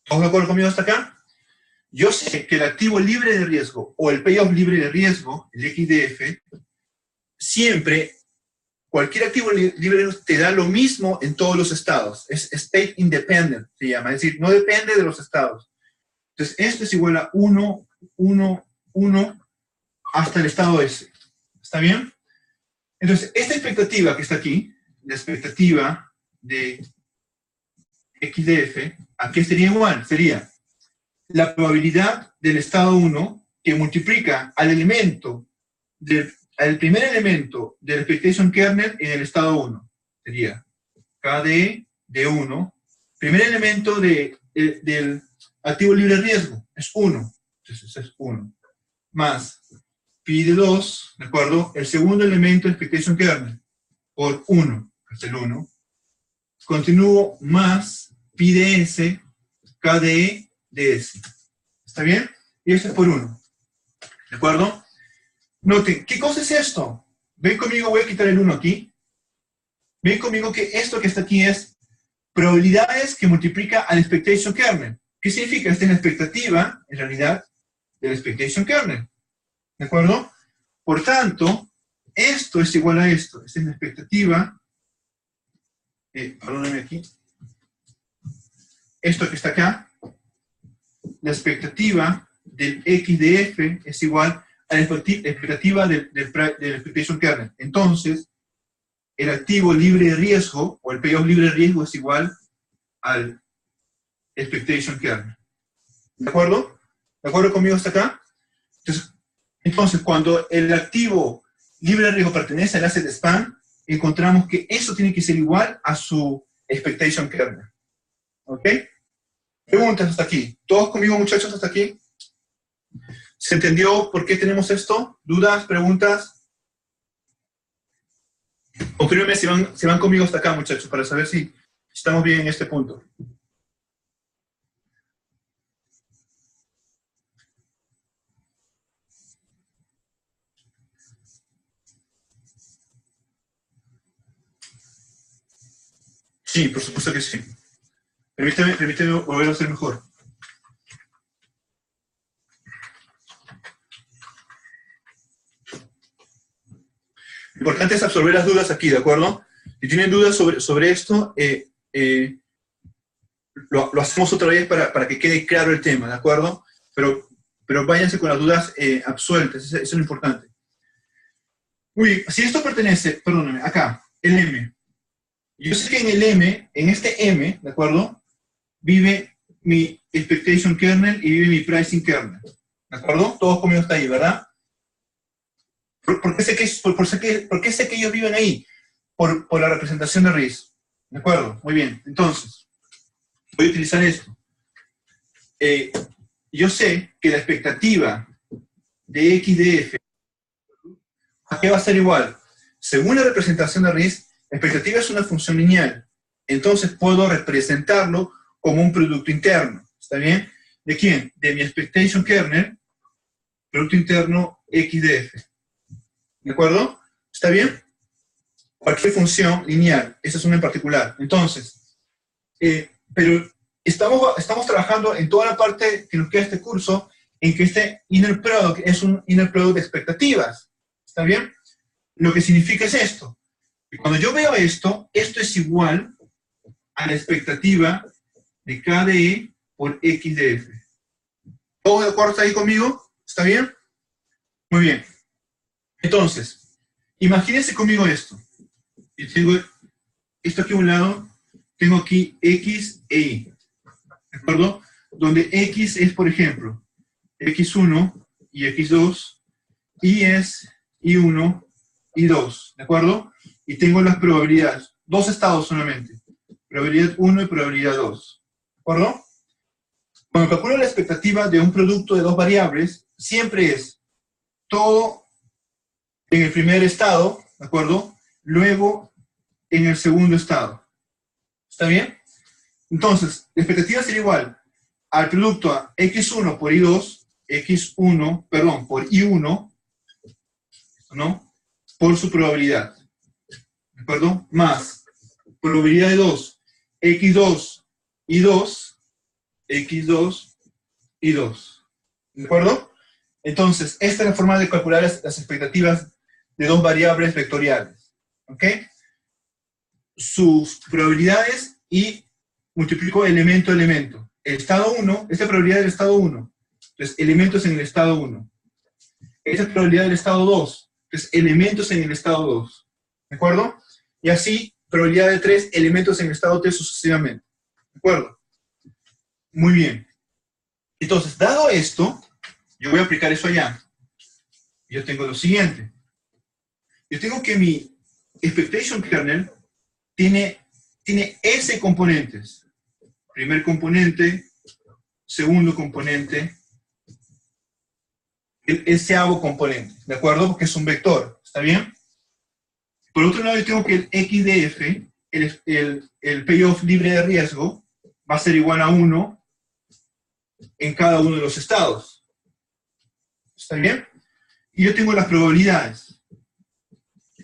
¿Todos de acuerdo conmigo hasta acá? Yo sé que el activo libre de riesgo o el payoff libre de riesgo, el X de F, siempre, cualquier activo libre de riesgo te da lo mismo en todos los estados. Es state independent, se llama. Es decir, no depende de los estados. Entonces, esto es igual a 1, 1, 1 hasta el estado S. ¿Está bien? Entonces, esta expectativa que está aquí, la expectativa de X de F, ¿a qué sería igual? Sería la probabilidad del estado 1 que multiplica al primer elemento del expectation kernel en el estado 1. Sería KDE de 1. Primer elemento del activo libre de riesgo es 1. Entonces es 1. Más pi de 2, ¿de acuerdo? El segundo elemento del expectation kernel por 1, que es el 1. Continúo más pi de s, KDE de s. ¿Está bien? Y eso es por 1. ¿De acuerdo? Noten, ¿qué cosa es esto? Ven conmigo, voy a quitar el 1 aquí. Ven conmigo que esto que está aquí es probabilidades que multiplica al expectation kernel. ¿Qué significa? Esta es la expectativa, en realidad, del expectation kernel. ¿De acuerdo? Por tanto, esto es igual a esto. Esta es la expectativa. Perdóname aquí. Esto que está acá. La expectativa del X de F es igual a la expectativa del expectation kernel. Entonces, el activo libre de riesgo, o el payoff libre de riesgo, es igual al expectation kernel. ¿De acuerdo? ¿De acuerdo conmigo hasta acá? Entonces, cuando el activo libre de riesgo pertenece al asset span, encontramos que eso tiene que ser igual a su expectation kernel. ¿Ok? Preguntas hasta aquí. ¿Todos conmigo, muchachos, hasta aquí? ¿Se entendió por qué tenemos esto? ¿Dudas? ¿Preguntas? Confírmenme si van conmigo hasta acá, muchachos, para saber si estamos bien en este punto. Sí, por supuesto que sí. Permíteme volver a hacer mejor. Lo importante es absorber las dudas aquí, ¿de acuerdo? Si tienen dudas sobre esto, lo hacemos otra vez para que quede claro el tema, ¿de acuerdo? Pero váyanse con las dudas absueltas, eso es lo importante. Muy bien, si esto pertenece, perdóname, acá, el M. Yo sé que en el M, en este M, ¿de acuerdo? Vive mi expectation kernel y vive mi pricing kernel. ¿De acuerdo? Todos conmigo está ahí, ¿verdad? ¿Por qué sé que ellos viven ahí? Por la representación de RIS. ¿De acuerdo? Muy bien. Entonces, voy a utilizar esto. Yo sé que la expectativa de X de F, ¿a qué va a ser igual? Según la representación de RIS, la expectativa es una función lineal. Entonces puedo representarlo como un producto interno. ¿Está bien? ¿De quién? De mi expectation kernel, producto interno X de F. ¿De acuerdo? ¿Está bien? Cualquier función lineal. Esa es una en particular. Entonces, pero estamos trabajando en toda la parte que nos queda este curso, en que este inner product es un inner product de expectativas. ¿Está bien? Lo que significa es esto. Que cuando yo veo esto, esto es igual a la expectativa de KDE por X de F. ¿Todos de acuerdo ahí conmigo? ¿Está bien? Muy bien. Entonces, imagínense conmigo esto. Yo tengo esto aquí a un lado, tengo aquí X e Y. ¿de acuerdo? Donde X es, por ejemplo, X1 y X2, Y es Y1 y 2, ¿de acuerdo? Y tengo las probabilidades, dos estados solamente, probabilidad 1 y probabilidad 2, ¿de acuerdo? Cuando calculo la expectativa de un producto de dos variables, siempre es todo en el primer estado, ¿de acuerdo? Luego en el segundo estado. ¿Está bien? Entonces, la expectativa sería igual al producto a X1 por Y2, X1, perdón, por Y1, ¿no? Por su probabilidad, ¿de acuerdo? Más probabilidad de 2, X2 y 2, X2 y 2, ¿de acuerdo? Entonces, esta es la forma de calcular las expectativas de dos variables vectoriales, ¿ok? Sus probabilidades y multiplico elemento a elemento. El estado 1, esta probabilidad del estado 1, entonces elementos en el estado 1. Esta probabilidad del estado 2, entonces elementos en el estado 2, ¿de acuerdo? Y así, probabilidad de 3, elementos en el estado 3 sucesivamente, ¿de acuerdo? Muy bien. Entonces, dado esto, yo voy a aplicar eso allá. Yo tengo lo siguiente. Yo tengo que mi expectation kernel tiene S componentes. Primer componente, segundo componente, el S-avo componente, ¿de acuerdo? Porque es un vector, ¿está bien? Por otro lado, yo tengo que el XDF, el payoff libre de riesgo, va a ser igual a 1 en cada uno de los estados. ¿Está bien? Y yo tengo las probabilidades.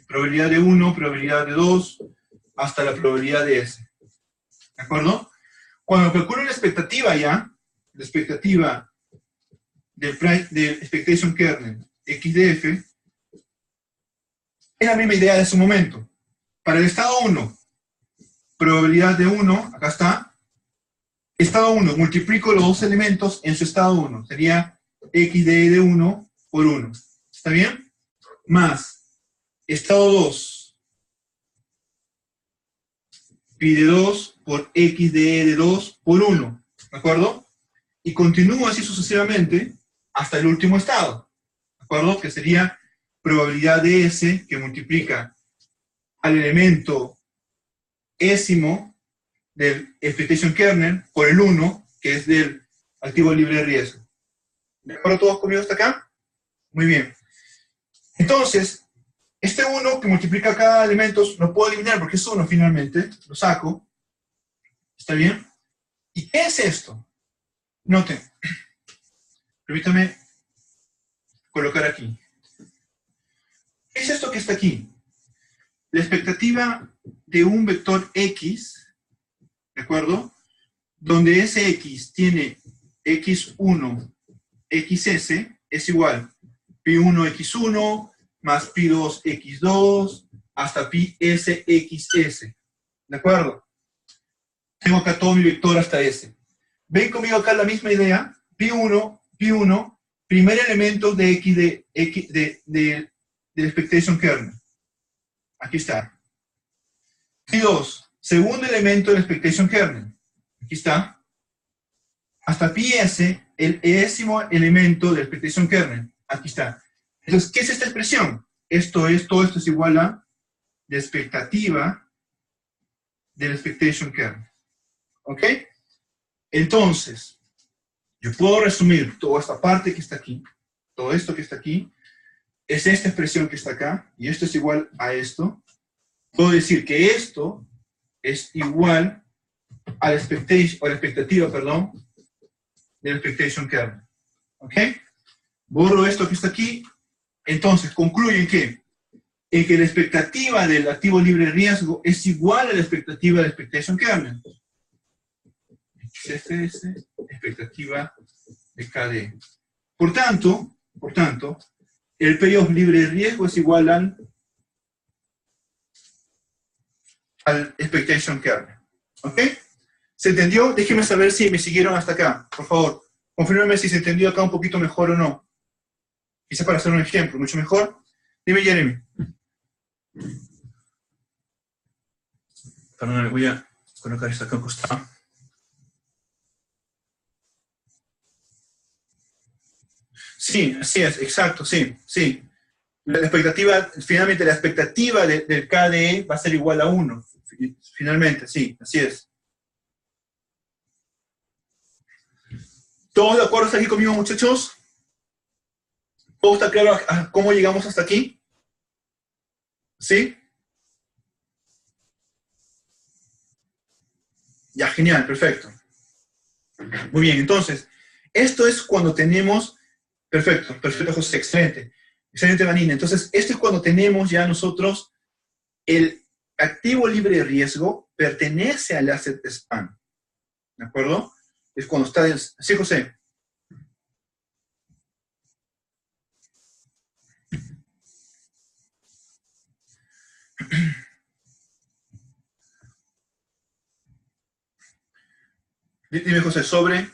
Probabilidad de 1, probabilidad de 2, hasta la probabilidad de S. ¿De acuerdo? Cuando calculo la expectativa ya, la expectativa del expectation kernel XDF, es la misma idea de su momento. Para el estado 1, probabilidad de 1, acá está. Estado 1, multiplico los dos elementos en su estado 1. Sería XDE de 1 por 1. ¿Está bien? Más estado 2, pi de 2 por XDE de 2 por 1. ¿De acuerdo? Y continúo así sucesivamente hasta el último estado. ¿De acuerdo? Que sería probabilidad de S que multiplica al elemento ésimo del expectation kernel por el 1, que es del activo libre de riesgo. ¿De acuerdo todos conmigo hasta acá? Muy bien. Entonces, este 1 que multiplica cada elemento lo puedo eliminar porque es 1 finalmente, lo saco. ¿Está bien? ¿Y qué es esto? Noten. Permítame colocar aquí. ¿Qué es esto que está aquí? La expectativa de un vector X, ¿de acuerdo? Donde ese X tiene X1, XS, es igual Pi1, X1, más Pi2, X2, hasta Pi S, XS. ¿De acuerdo? Tengo acá todo mi vector hasta S. ¿Ven conmigo acá la misma idea? Pi1, primer elemento de X del expectation kernel. Aquí está. Pi2, segundo elemento del expectation kernel. Aquí está. Hasta pi s, el décimo elemento del expectation kernel. Aquí está. Entonces, ¿qué es esta expresión? Todo esto es igual a la expectativa del expectation kernel. ¿Ok? Entonces, yo puedo resumir toda esta parte que está aquí, todo esto que está aquí, es esta expresión que está acá, y esto es igual a esto. Puedo decir que esto es igual a la expectativa, perdón, del expectation kernel. ¿Ok? Borro esto que está aquí. Entonces, concluyen que en que la expectativa del activo libre de riesgo es igual a la expectativa del expectation kernel. XFS, expectativa de KD. Por tanto, el payoff libre de riesgo es igual al expectation kernel. ¿Ok? ¿Se entendió? Déjenme saber si me siguieron hasta acá, por favor. Confírmame si se entendió acá un poquito mejor o no. Quizá para hacer un ejemplo, mucho mejor. Dime, Jeremy. Perdón, voy a colocar esto acá al costado. Sí, así es, exacto, sí, sí. La expectativa, finalmente la expectativa del KDE va a ser igual a 1. Finalmente, sí, así es. ¿Todos de acuerdo hasta aquí conmigo, muchachos? ¿Todo está claro a cómo llegamos hasta aquí? ¿Sí? Ya, genial, perfecto. Muy bien, entonces, esto es cuando tenemos, perfecto, perfecto, José, excelente, excelente, Vanina. Entonces, esto es cuando tenemos ya nosotros el activo libre de riesgo pertenece al asset spam, ¿de acuerdo? Es cuando está, sí, José. Dime, José, sobre.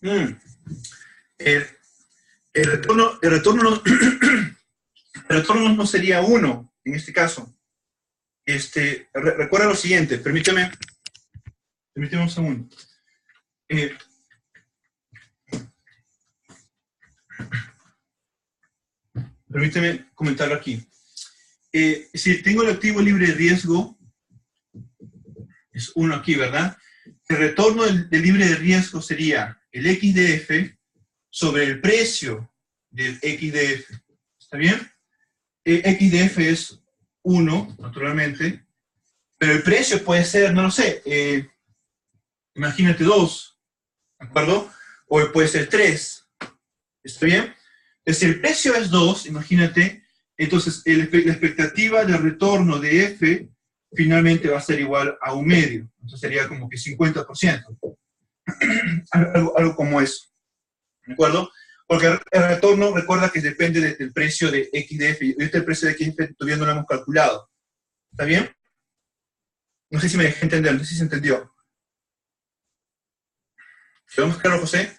Mm, el, el retorno no sería 1 en este caso. Recuerda lo siguiente, permíteme un segundo. Eh, Permíteme comentarlo aquí. Si tengo el activo libre de riesgo, es 1 aquí, ¿verdad? El retorno del libre de riesgo sería el XDF sobre el precio del XDF. ¿Está bien? XDF es 1, naturalmente, pero el precio puede ser, no lo sé, imagínate 2, ¿de acuerdo? O puede ser 3, ¿está bien? Si el precio es 2, imagínate, entonces la expectativa de retorno de F finalmente va a ser igual a 1 medio. Entonces sería como que 50%. Algo como eso. ¿De acuerdo? Porque el retorno, recuerda que depende del precio de XDF. Y este el precio de XDF todavía no lo hemos calculado. ¿Está bien? No sé si me dejé entender, no sé si se entendió. ¿Quedó más claro, José?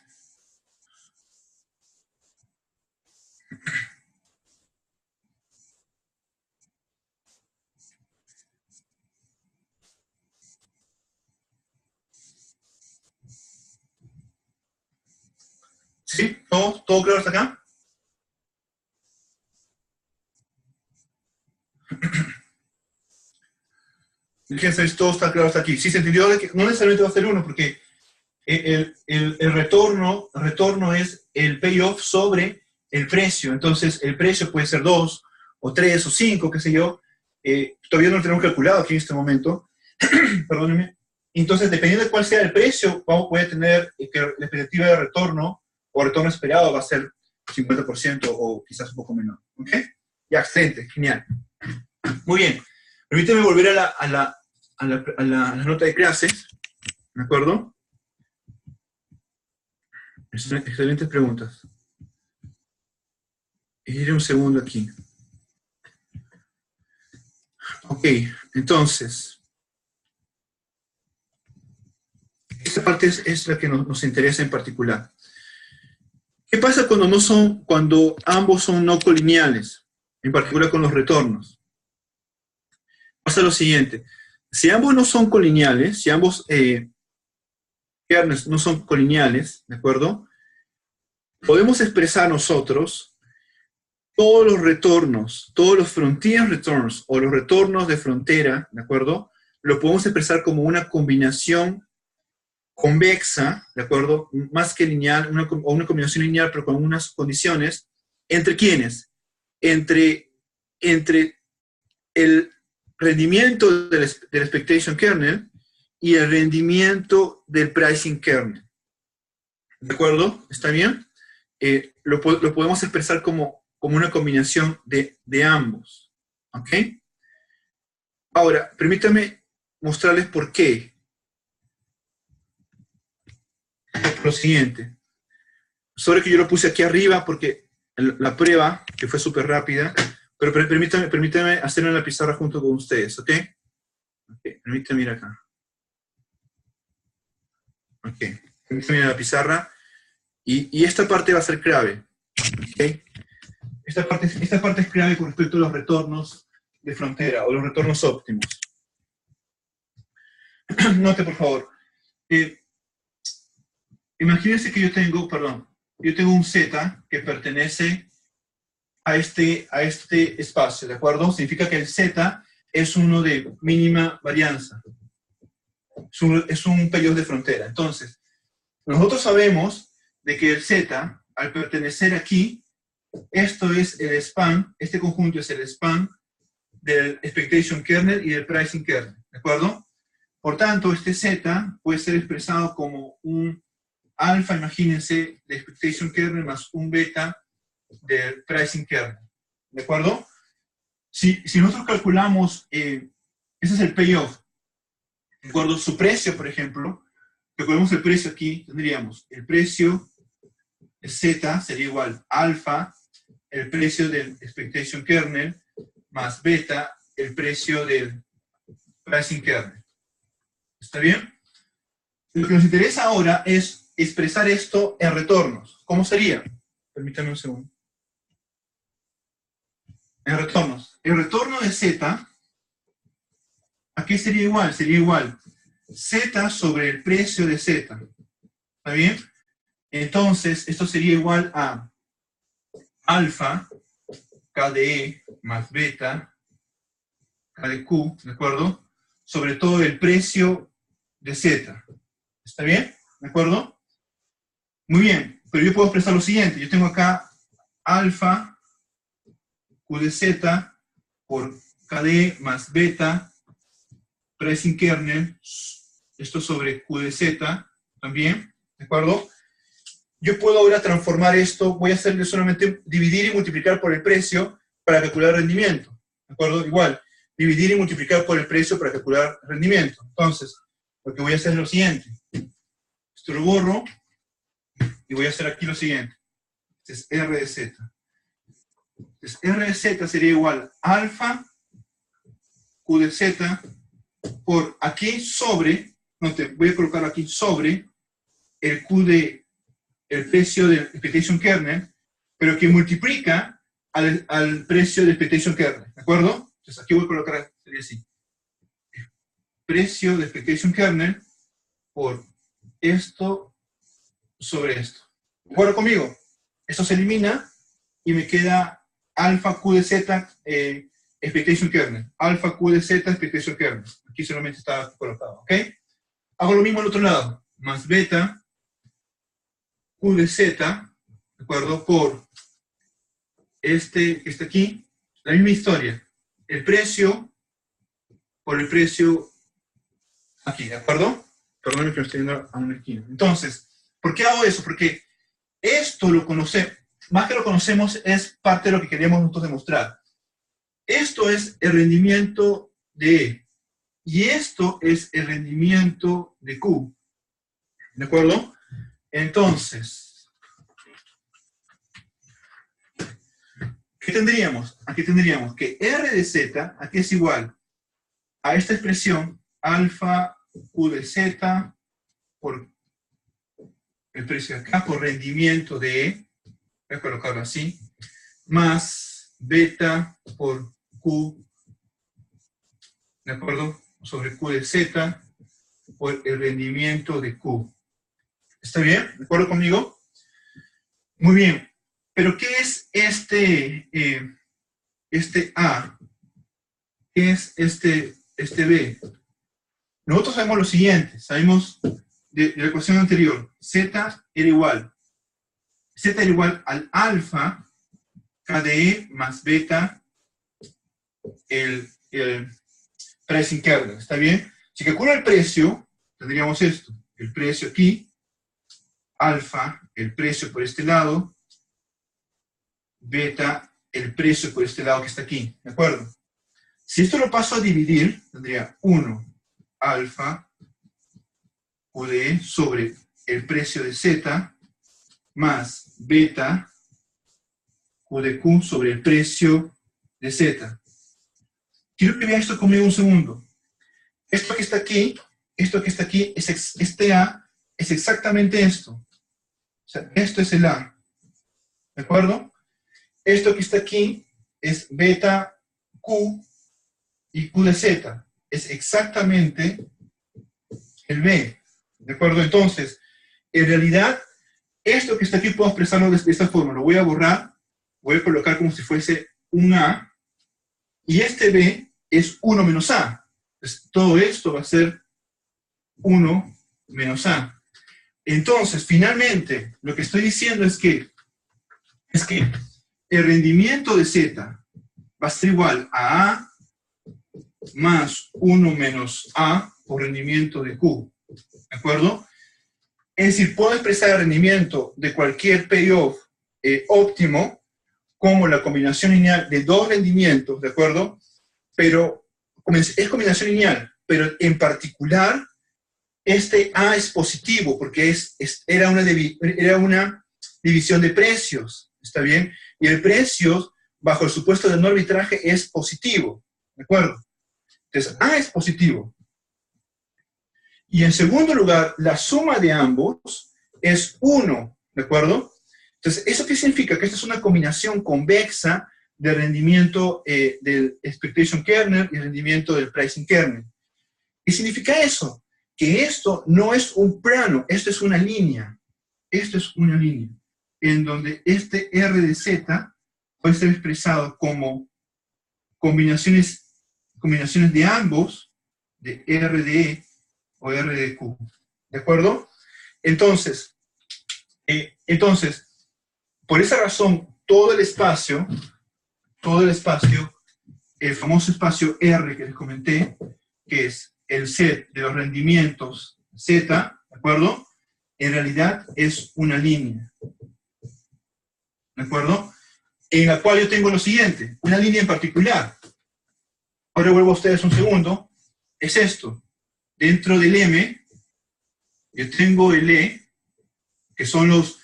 ¿Sí? ¿Todo claro hasta acá? Fíjense, todo está claro hasta aquí. Sí, se entendió de que no necesariamente va a ser 1, porque el retorno es el payoff sobre el precio. Entonces, el precio puede ser 2, o 3, o 5, qué sé yo. Todavía no lo tenemos calculado aquí en este momento. Perdónenme. Entonces, dependiendo de cuál sea el precio, puede tener que la expectativa de retorno o retorno esperado va a ser 50% o quizás un poco menor. ¿Ok? Ya, excelente, genial. Muy bien. Permíteme volver a la nota de clases, ¿de acuerdo? Excelentes preguntas. Iré un segundo aquí. Ok, entonces, esta parte es la que nos interesa en particular. ¿Qué pasa cuando ambos son no colineales? En particular con los retornos. Pasa lo siguiente. Si ambos no son colineales, si ambos kernels no son colineales, ¿de acuerdo? Podemos expresar nosotros todos los retornos, todos los frontier returns o los retornos de frontera, ¿de acuerdo? Lo podemos expresar como una combinación convexa, ¿de acuerdo? Más que lineal, o una combinación lineal, pero con unas condiciones. ¿Entre quiénes? Entre el rendimiento del expectation kernel y el rendimiento del pricing kernel. ¿De acuerdo? ¿Está bien? Lo podemos expresar como una combinación de ambos. ¿Ok? Ahora, permítame mostrarles por qué. Por lo siguiente. Sobre que yo lo puse aquí arriba porque la prueba, que fue súper rápida, pero permítame hacerlo en la pizarra junto con ustedes, ¿ok? Permítame ir acá. Ok, permítame ir a la pizarra. Y esta parte va a ser clave. ¿Okay? Esta parte es clave con respecto a los retornos de frontera o los retornos óptimos. Note, por favor. Imagínense que yo tengo un Z que pertenece a este espacio, ¿de acuerdo? Significa que el Z es uno de mínima varianza. Es un periodo de frontera. Entonces, nosotros sabemos de que el Z, al pertenecer aquí, esto es el span, este conjunto es el span del expectation kernel y del pricing kernel, ¿de acuerdo? Por tanto, este Z puede ser expresado como un alfa, imagínense, de expectation kernel más un beta del pricing kernel, ¿de acuerdo? Si nosotros calculamos, ese es el payoff, ¿de acuerdo? Su precio, por ejemplo, calculamos el precio aquí, tendríamos el precio de Z sería igual a alfa, el precio del expectation kernel, más beta, el precio del pricing kernel. ¿Está bien? Lo que nos interesa ahora es expresar esto en retornos. ¿Cómo sería? Permítanme un segundo. En retornos. El retorno de Z, ¿a qué sería igual? Sería igual Z sobre el precio de Z. ¿Está bien? Entonces, esto sería igual a alfa, K de E, más beta, K de Q, ¿de acuerdo? Sobre todo el precio de Z. ¿Está bien? ¿De acuerdo? Muy bien, pero yo puedo expresar lo siguiente. Yo tengo acá alfa Q de Z por K de E más beta pricing kernel, esto sobre Q de Z también, ¿de acuerdo? Yo puedo ahora transformar esto, voy a hacerle solamente dividir y multiplicar por el precio para calcular rendimiento, ¿de acuerdo? Igual, dividir y multiplicar por el precio para calcular rendimiento. Entonces, lo que voy a hacer es lo siguiente. Esto lo borro y voy a hacer aquí lo siguiente. Este es R de Z. Entonces, R de Z sería igual a alfa Q de Z por aquí sobre, no te voy a colocar aquí sobre el Q de el precio del expectation kernel, pero que multiplica al precio del expectation kernel, ¿de acuerdo? Entonces aquí voy a colocar, sería así. Precio de expectation kernel por esto sobre esto. ¿De acuerdo conmigo? Esto se elimina y me queda alfa Q de Z expectation kernel. Alfa Q de Z expectation kernel. Aquí solamente está colocado, ¿ok? Hago lo mismo al otro lado. Más beta Q de Z, ¿de acuerdo? Por este aquí, la misma historia. El precio por el precio aquí, ¿de acuerdo? Perdón que me estoy yendo a una esquina. Entonces, ¿por qué hago eso? Porque esto lo conocemos, más que lo conocemos, es parte de lo que queríamos nosotros demostrar. Esto es el rendimiento de E, y esto es el rendimiento de Q. ¿De acuerdo? Entonces, ¿qué tendríamos? Aquí tendríamos que R de Z, aquí es igual a esta expresión, alfa Q de Z por el precio de acá, por rendimiento de E, voy a colocarlo así, más beta por Q, ¿de acuerdo? Sobre Q de Z por el rendimiento de Q. ¿Está bien? ¿De acuerdo conmigo? Muy bien. Pero ¿qué es este A? ¿Qué es este B? Nosotros sabemos lo siguiente, sabemos de la ecuación anterior, Z era igual al alfa KDE más beta el pricing kernel, ¿está bien? Si calculo el precio, tendríamos esto, el precio aquí, alfa, el precio por este lado, beta, el precio por este lado que está aquí, ¿de acuerdo? Si esto lo paso a dividir, tendría 1 alfa Q de E sobre el precio de Z más beta Q de Q sobre el precio de Z. Quiero que vean esto conmigo un segundo. Esto que está aquí, este A es exactamente esto. O sea, esto es el A. ¿De acuerdo? Esto que está aquí es beta Q y Q de Z. Es exactamente el B. ¿De acuerdo? Entonces, en realidad, esto que está aquí puedo expresarlo de esta forma. Lo voy a borrar, voy a colocar como si fuese un A, y este B es 1 menos A. Entonces, todo esto va a ser 1 menos A. Entonces, finalmente, lo que estoy diciendo es que el rendimiento de Z va a ser igual a A más 1 menos A por rendimiento de Q. ¿De acuerdo? Es decir, puedo expresar el rendimiento de cualquier payoff óptimo como la combinación lineal de dos rendimientos, ¿de acuerdo? Pero es combinación lineal, pero en particular este A es positivo porque era una división de precios, ¿está bien? Y el precio, bajo el supuesto de no arbitraje, es positivo, ¿de acuerdo? Entonces, A es positivo. Y en segundo lugar, la suma de ambos es 1, ¿de acuerdo? Entonces, ¿eso qué significa? Que esta es una combinación convexa de rendimiento del expectation kernel y rendimiento del pricing kernel. ¿Qué significa eso? Que esto no es un plano, esto es una línea. Esto es una línea en donde este R de Z puede ser expresado como combinaciones de ambos, de R de E o R de Q. ¿De acuerdo? Entonces, por esa razón, todo el espacio, el famoso espacio R que les comenté, que es el set de los rendimientos Z, ¿de acuerdo? En realidad es una línea. ¿De acuerdo? En la cual yo tengo lo siguiente, una línea en particular. Ahora vuelvo a ustedes un segundo. Es esto. Dentro del M, yo tengo el E, que son los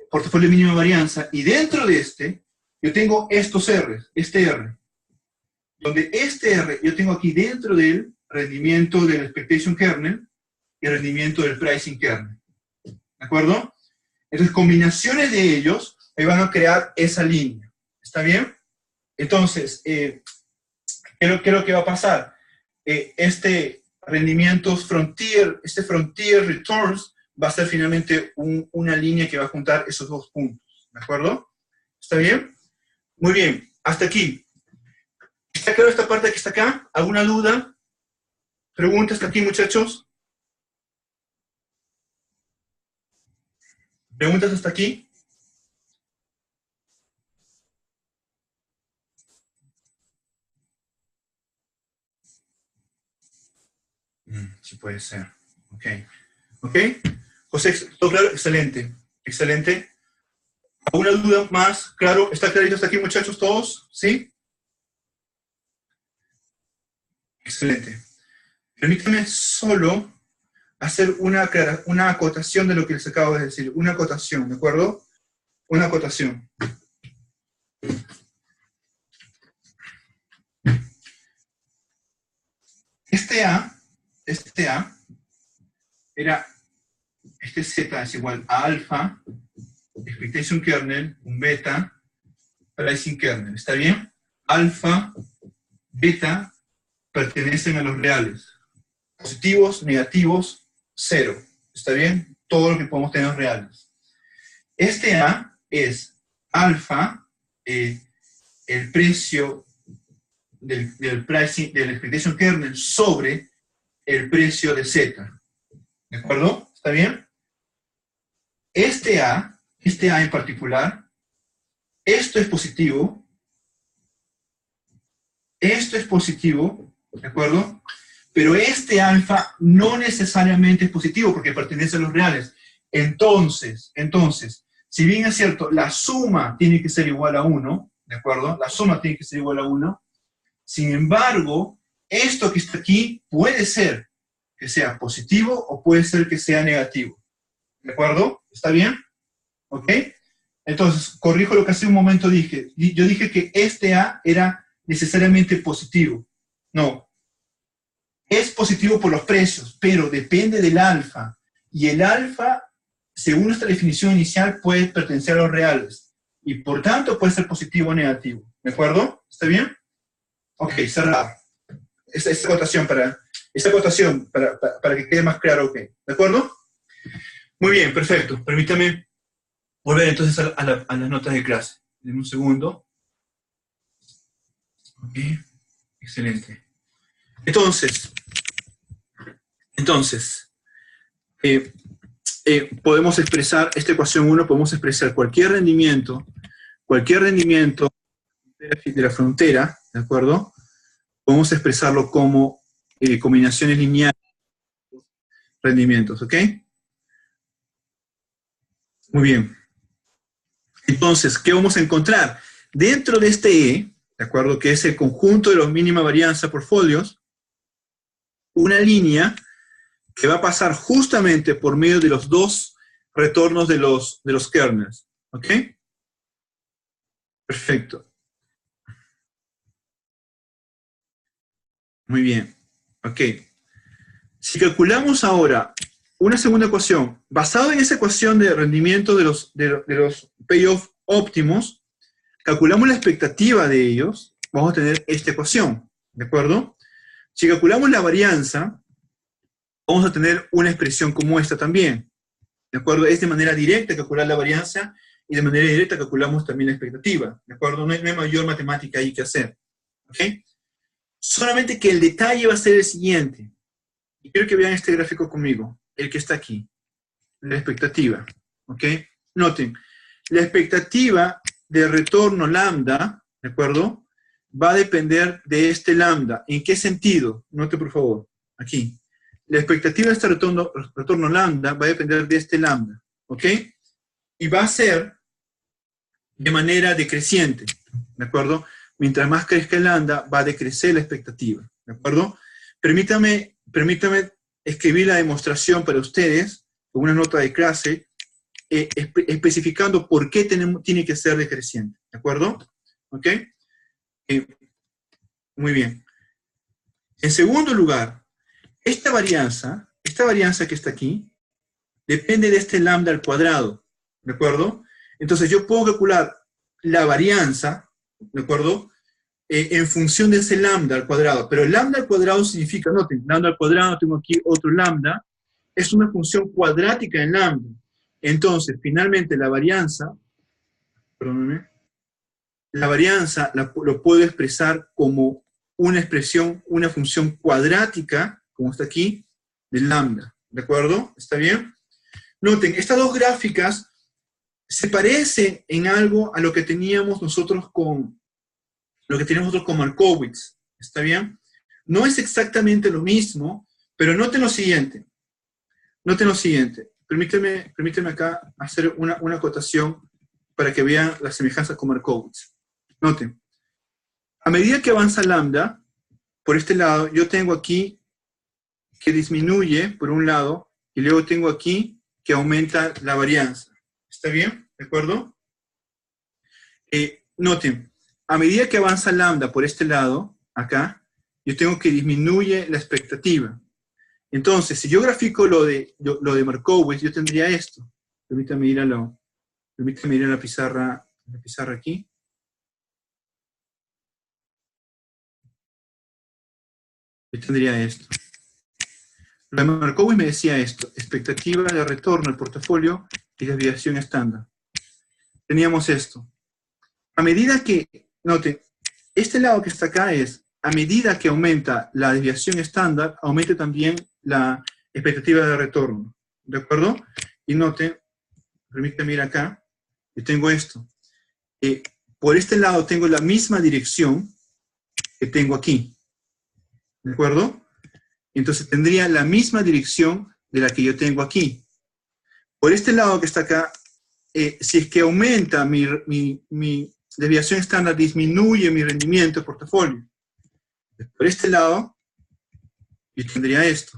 portafolios de mínima varianza, y dentro de este, yo tengo estos R, este R. Donde este R, yo tengo aquí dentro del rendimiento del expectation kernel y el rendimiento del pricing kernel. ¿De acuerdo? Entonces, combinaciones de ellos me van a crear esa línea. ¿Está bien? Entonces, ¿qué es lo que va a pasar? Este frontier returns va a ser finalmente una línea que va a juntar esos dos puntos. ¿De acuerdo? ¿Está bien? Muy bien. Hasta aquí. ¿Está claro esta parte que está acá? ¿Alguna duda? ¿Preguntas hasta aquí, muchachos? ¿Preguntas hasta aquí? Sí puede ser. Ok. ¿Ok? José, ¿todo claro? Excelente. Excelente. ¿Alguna duda más? ¿Claro? ¿Está clarito hasta aquí, muchachos, todos? ¿Sí? Excelente. Permítanme solo hacer una acotación de lo que les acabo de decir. Una acotación, ¿de acuerdo? Una acotación. Este A era, este Z es igual a alfa, expectation kernel, un beta, pricing kernel. ¿Está bien? Alfa, beta, pertenecen a los reales. Positivos, negativos, cero. ¿Está bien? Todo lo que podemos tener reales. Este A es alfa, el precio del pricing, del expectation kernel sobre el precio de Z. ¿De acuerdo? ¿Está bien? Este A en particular, esto es positivo, ¿de acuerdo? Pero este alfa no necesariamente es positivo porque pertenece a los reales. Entonces, si bien es cierto, la suma tiene que ser igual a 1, ¿de acuerdo? La suma tiene que ser igual a 1. Sin embargo, esto que está aquí puede ser que sea positivo o puede ser que sea negativo. ¿De acuerdo? ¿Está bien? ¿Ok? Entonces, corrijo lo que hace un momento dije. Yo dije que este A era necesariamente positivo. No. Es positivo por los precios, pero depende del alfa. Y el alfa, según nuestra definición inicial, puede pertenecer a los reales. y por tanto puede ser positivo o negativo. ¿De acuerdo? ¿Está bien? Ok, cerrado. Esta acotación para que quede más claro, ok. ¿De acuerdo? Muy bien, perfecto. Permítame volver entonces a las notas de clase. Denme un segundo. Ok, excelente. Entonces, podemos expresar esta ecuación 1, podemos expresar cualquier rendimiento de la frontera, ¿de acuerdo? Podemos expresarlo como combinaciones lineales de rendimientos, ¿ok? Muy bien. Entonces, ¿qué vamos a encontrar? Dentro de este E, ¿de acuerdo? Que es el conjunto de los mínima varianza portfolios, una línea que va a pasar justamente por medio de los dos retornos de los kernels, ¿ok? Perfecto. Muy bien. Ok. Si calculamos ahora una segunda ecuación, basada en esa ecuación de rendimiento de los payoff óptimos, calculamos la expectativa de ellos, vamos a tener esta ecuación, ¿de acuerdo? Si calculamos la varianza, vamos a tener una expresión como esta también, ¿de acuerdo? Es de manera directa calcular la varianza y de manera directa calculamos también la expectativa, ¿de acuerdo? No hay mayor matemática ahí que hacer, ¿ok? Solamente que el detalle va a ser el siguiente. Y quiero que vean este gráfico conmigo, el que está aquí, la expectativa, ¿ok? Noten, la expectativa de retorno lambda, ¿de acuerdo? Va a depender de este lambda. ¿En qué sentido? Note por favor, aquí. La expectativa de este retorno lambda va a depender de este lambda, ¿ok? Y va a ser de manera decreciente, ¿de acuerdo? Mientras más crezca el lambda, va a decrecer la expectativa, ¿de acuerdo? Permítame escribir la demostración para ustedes, con una nota de clase, especificando por qué tiene que ser decreciente, ¿de acuerdo? ¿Ok? Muy bien. En segundo lugar, esta varianza que está aquí, depende de este lambda al cuadrado, ¿de acuerdo? Entonces yo puedo calcular la varianza, ¿de acuerdo? En función de ese lambda al cuadrado, pero el lambda al cuadrado significa, noten, lambda al cuadrado, tengo aquí otro lambda, es una función cuadrática en lambda. Entonces, finalmente la varianza, perdónenme, lo puedo expresar como una expresión, una función cuadrática, como está aquí, de lambda, ¿de acuerdo? ¿Está bien? Noten, estas dos gráficas se parecen en algo a lo que teníamos nosotros con Markowitz, ¿está bien? No es exactamente lo mismo, pero noten lo siguiente. Permíteme acá hacer una acotación para que vean las semejanzas con Markowitz. Noten, a medida que avanza lambda, por este lado, yo tengo aquí que disminuye, por un lado, y luego tengo aquí que aumenta la varianza. ¿Está bien? ¿De acuerdo? Noten, a medida que avanza lambda por este lado, acá, yo tengo que disminuye la expectativa. Entonces, si yo grafico lo de Markowitz, yo tendría esto. Permítame ir a la pizarra aquí. Yo tendría esto. Lo de Markowitz me decía esto: expectativa de retorno al portafolio y desviación estándar. Teníamos esto. A medida que, noten, este lado que está acá es, a medida que aumenta la desviación estándar, aumenta también la expectativa de retorno. ¿De acuerdo? Y noten, permítanme ir acá, yo tengo esto. Por este lado tengo la misma dirección que tengo aquí. ¿De acuerdo? Entonces tendría la misma dirección de la que yo tengo aquí. Por este lado que está acá, si es que aumenta mi desviación estándar, disminuye mi rendimiento de portafolio. Por este lado, yo tendría esto.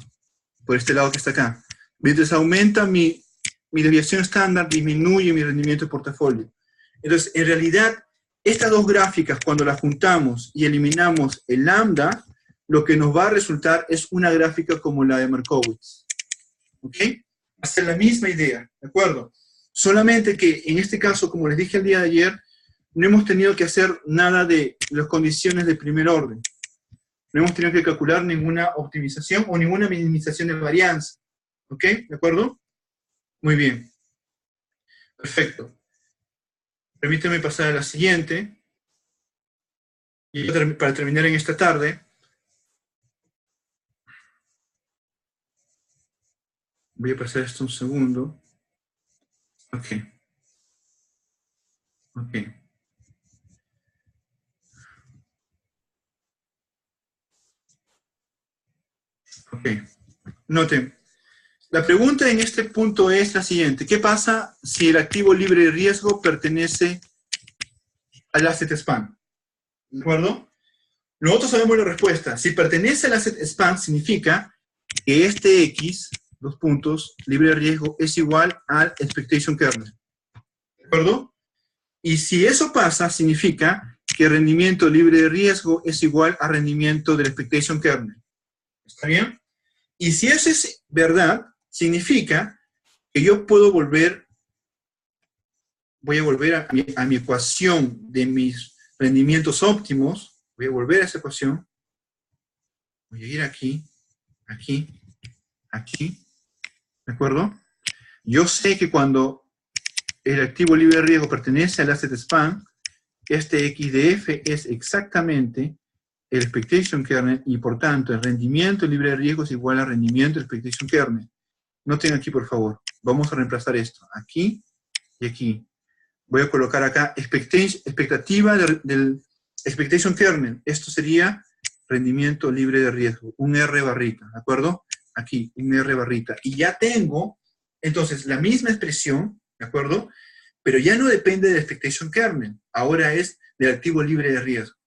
Por este lado que está acá. Mientras aumenta mi desviación estándar, disminuye mi rendimiento de portafolio. Entonces, en realidad, estas dos gráficas, cuando las juntamos y eliminamos el lambda, lo que nos va a resultar es una gráfica como la de Markowitz. ¿Ok? Va a ser la misma idea, ¿de acuerdo? Solamente que en este caso, como les dije el día de ayer, no hemos tenido que hacer nada de las condiciones de primer orden. No hemos tenido que calcular ninguna optimización o ninguna minimización de varianza. ¿Ok? ¿De acuerdo? Muy bien. Perfecto. Permíteme pasar a la siguiente. Y para terminar en esta tarde, voy a pasar esto un segundo. Ok. Ok. Ok. Noten. La pregunta en este punto es la siguiente. ¿Qué pasa si el activo libre de riesgo pertenece al asset span? ¿De acuerdo? Nosotros sabemos la respuesta. Si pertenece al asset span, significa que este X, dos puntos, libre de riesgo, es igual al expectation kernel. ¿De acuerdo? Y si eso pasa, significa que el rendimiento libre de riesgo es igual al rendimiento del expectation kernel. ¿Está bien? Y si eso es verdad, significa que yo puedo voy a volver a mi ecuación de mis rendimientos óptimos, voy a volver a esa ecuación, voy a ir aquí, aquí, aquí, ¿de acuerdo? Yo sé que cuando el activo libre de riesgo pertenece al asset span, este X de F es exactamente el expectation kernel y por tanto el rendimiento libre de riesgo es igual al rendimiento del expectation kernel. Noten aquí por favor, vamos a reemplazar esto, aquí y aquí. Voy a colocar acá expectativa del expectation kernel. Esto sería rendimiento libre de riesgo, un R barrita, ¿de acuerdo? Aquí, un R barrita. Y ya tengo, entonces, la misma expresión, ¿de acuerdo? Pero ya no depende del expectation kernel, ahora es del activo libre de riesgo.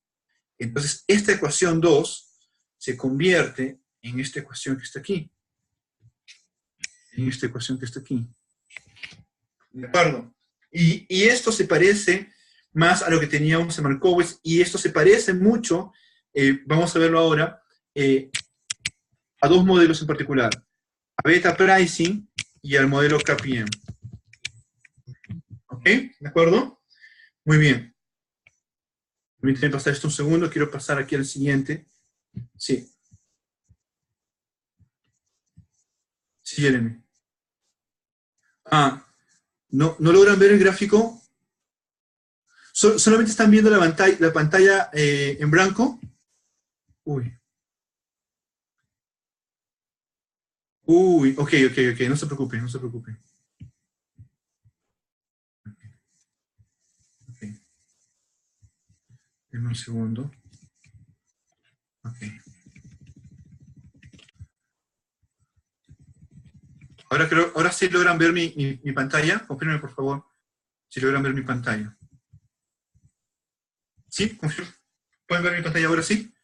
Entonces, esta ecuación 2 se convierte en esta ecuación que está aquí. En esta ecuación que está aquí. ¿De acuerdo? Y esto se parece más a lo que teníamos en Markowitz, y esto se parece mucho, vamos a verlo ahora, a dos modelos en particular, a Beta Pricing y al modelo KPM. ¿Ok? ¿De acuerdo? Muy bien. Permítanme pasar esto un segundo, quiero pasar aquí al siguiente. Sí. Sí, Jeremy. ¿No logran ver el gráfico? ¿Solamente están viendo la pantalla en blanco? Uy. Uy, ok, no se preocupen, no se preocupen. Ok. Denme un segundo. Ok. Ahora sí logran ver mi pantalla. Confirmen, por favor, si logran ver mi pantalla. ¿Sí? Confirmen. ¿Pueden ver mi pantalla ahora sí?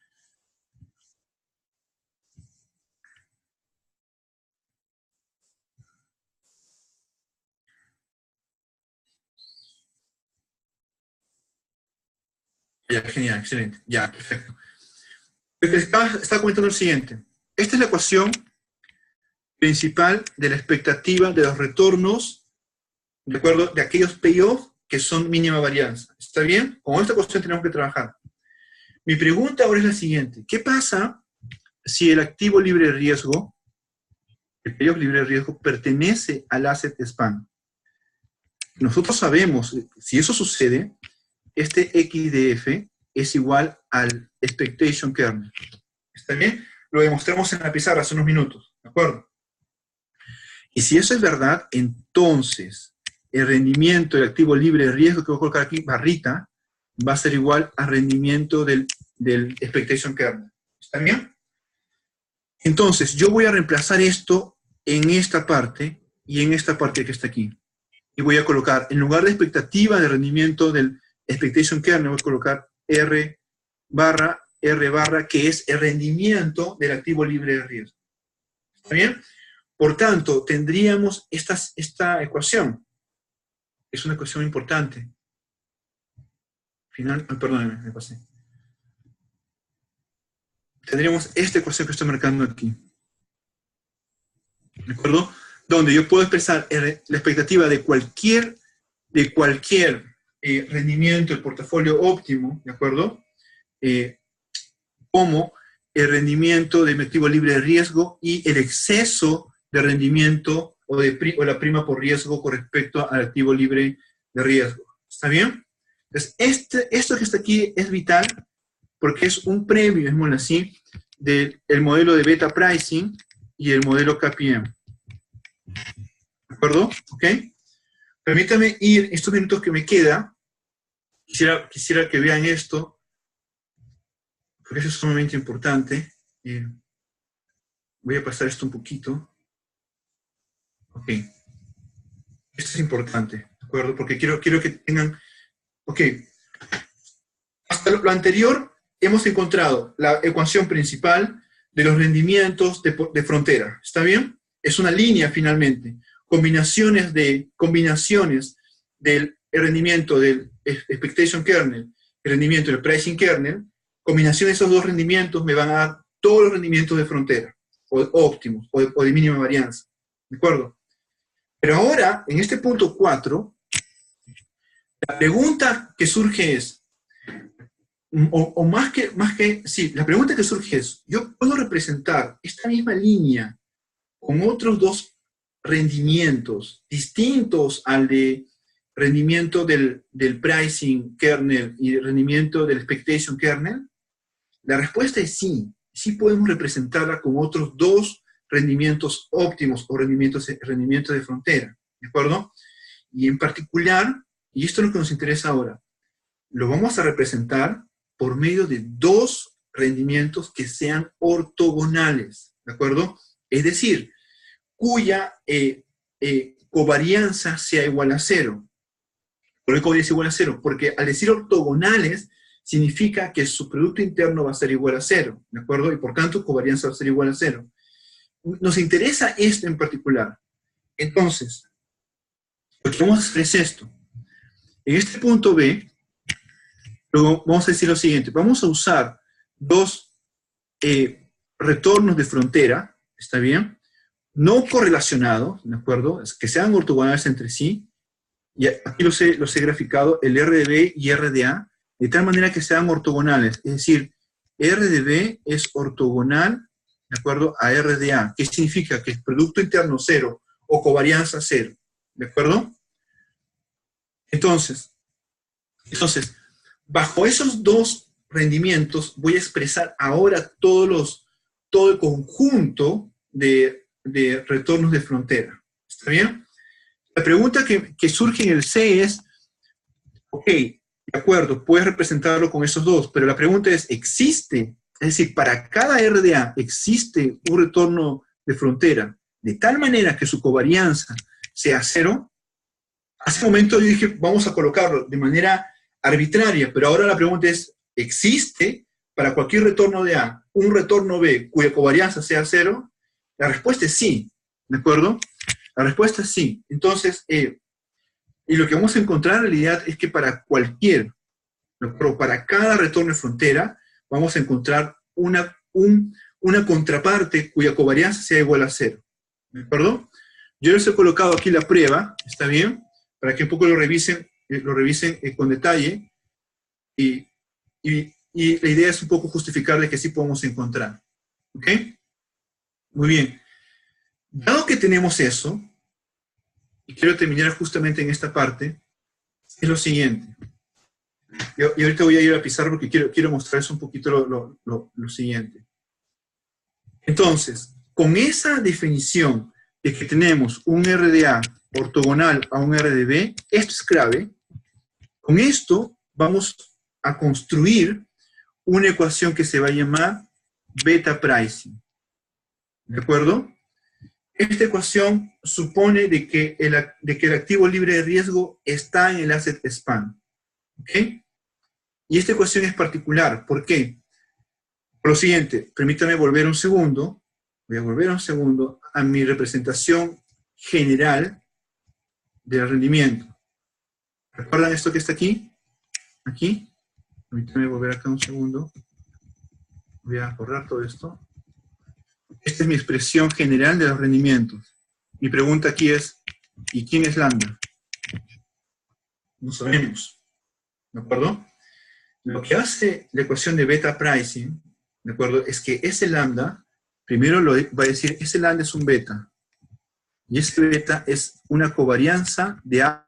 Ya, genial, excelente. Ya, perfecto. Estaba comentando el siguiente. Esta es la ecuación principal de la expectativa de los retornos, de acuerdo, de aquellos payoffs que son mínima varianza. ¿Está bien? Con esta ecuación tenemos que trabajar. Mi pregunta ahora es la siguiente. ¿Qué pasa si el activo libre de riesgo, el payoff libre de riesgo, pertenece al asset span? Nosotros sabemos, si eso sucede, este X de F es igual al expectation kernel. ¿Está bien? Lo demostramos en la pizarra hace unos minutos, ¿de acuerdo? Y si eso es verdad, entonces el rendimiento del activo libre de riesgo, que voy a colocar aquí, barrita, va a ser igual al rendimiento del expectation kernel. ¿Está bien? Entonces, yo voy a reemplazar esto en esta parte y en esta parte que está aquí. Y voy a colocar, en lugar de expectativa de rendimiento del expectation kernel, voy a colocar R barra, que es el rendimiento del activo libre de riesgo. ¿Está bien? Por tanto, tendríamos esta ecuación. Es una ecuación importante. Perdónenme, me pasé. Tendríamos esta ecuación que estoy marcando aquí. ¿De acuerdo? donde yo puedo expresar la expectativa de cualquier rendimiento del portafolio óptimo, ¿de acuerdo? Como el rendimiento de mi activo libre de riesgo y el exceso de rendimiento o la prima por riesgo con respecto al activo libre de riesgo. ¿Está bien? Entonces, esto que está aquí es vital porque es un previo, digámoslo así, del modelo de beta pricing y el modelo KPM. ¿De acuerdo? ¿Ok? Permítame ir estos minutos que me queda. Quisiera que vean esto, porque eso es sumamente importante. Voy a pasar esto un poquito. Ok. Esto es importante, ¿de acuerdo? Porque quiero que tengan... Ok. Hasta lo anterior hemos encontrado la ecuación principal de los rendimientos de frontera. ¿Está bien? Es una línea finalmente. Combinaciones del rendimiento del expectation kernel, el rendimiento del pricing kernel, combinación de esos dos rendimientos me van a dar todos los rendimientos de frontera, o óptimos, o de mínima varianza. ¿De acuerdo? Pero ahora, en este punto 4, la pregunta que surge es, la pregunta que surge es, ¿yo puedo representar esta misma línea con otros dos rendimientos distintos al de rendimiento del pricing kernel y el rendimiento del expectation kernel? La respuesta es sí. Sí podemos representarla con otros dos rendimientos óptimos o rendimientos de frontera. ¿De acuerdo? Y en particular, y esto es lo que nos interesa ahora, lo vamos a representar por medio de dos rendimientos que sean ortogonales. ¿De acuerdo? Es decir, cuya covarianza sea igual a 0. ¿Por qué covarianza igual a 0? Porque al decir ortogonales, significa que su producto interno va a ser igual a 0, ¿de acuerdo? Y por tanto, covarianza va a ser igual a 0. Nos interesa esto en particular. Entonces, lo que vamos a hacer es esto. En este punto B, luego vamos a decir lo siguiente. Vamos a usar dos retornos de frontera, ¿está bien? No correlacionados, ¿de acuerdo? Que sean ortogonales entre sí. Y aquí los he graficado, el RDB y RDA, de tal manera que sean ortogonales. Es decir, RDB es ortogonal, ¿de acuerdo?, a RDA. ¿Qué significa? Que es producto interno 0 o covarianza 0. ¿De acuerdo? Entonces, bajo esos dos rendimientos voy a expresar ahora todo el conjunto de retornos de frontera. ¿Está bien? La pregunta que surge en el C es, ok, de acuerdo, puedes representarlo con esos dos, pero la pregunta es, ¿existe? Es decir, para cada RDA existe un retorno de frontera de tal manera que su covarianza sea 0. Hace un momento yo dije, vamos a colocarlo de manera arbitraria, pero ahora la pregunta es, ¿existe para cualquier retorno de A un retorno B cuya covarianza sea 0? La respuesta es sí, ¿de acuerdo? La respuesta es sí. Entonces, y lo que vamos a encontrar en realidad es que para cada retorno de frontera, vamos a encontrar una contraparte cuya covarianza sea igual a 0. ¿De acuerdo? Yo les he colocado aquí la prueba, ¿está bien? Para que un poco lo revisen con detalle. Y la idea es un poco justificar de que sí podemos encontrar. ¿Ok? Muy bien. Dado que tenemos eso, y quiero terminar justamente en esta parte, es lo siguiente. Y ahorita voy a ir a pizarra porque quiero mostrarles un poquito lo siguiente. Entonces, con esa definición de que tenemos un RDA ortogonal a un RDB, esto es clave. Con esto vamos a construir una ecuación que se va a llamar beta pricing. ¿De acuerdo? Esta ecuación supone de que el activo libre de riesgo está en el asset span. ¿Ok? Y esta ecuación es particular. ¿Por qué? Por lo siguiente, permítame volver un segundo. Voy a volver un segundo a mi representación general del rendimiento. ¿Recuerdan esto que está aquí? Aquí. Permítame volver acá un segundo. Voy a borrar todo esto. Esta es mi expresión general de los rendimientos. Mi pregunta aquí es, ¿y quién es lambda? No sabemos, ¿de acuerdo? Lo que hace la ecuación de beta pricing, ¿de acuerdo? Es que ese lambda, primero lo va a decir, ese lambda es un beta, y ese beta es una covarianza de algo,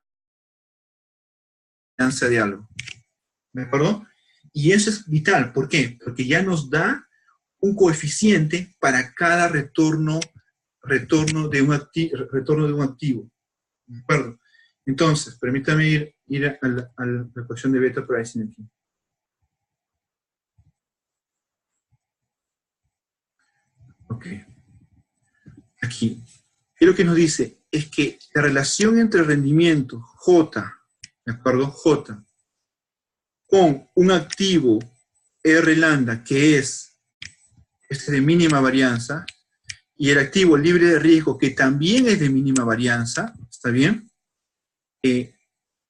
¿de acuerdo? Y eso es vital, ¿por qué? Porque ya nos da un coeficiente para cada retorno de un activo, ¿de acuerdo? Entonces, permítame ir a la ecuación de beta pricing aquí. Ok. Aquí. Y lo que nos dice es que la relación entre rendimiento J, ¿de acuerdo? J, con un activo R lambda, que es de mínima varianza, y el activo libre de riesgo, que también es de mínima varianza, ¿está bien?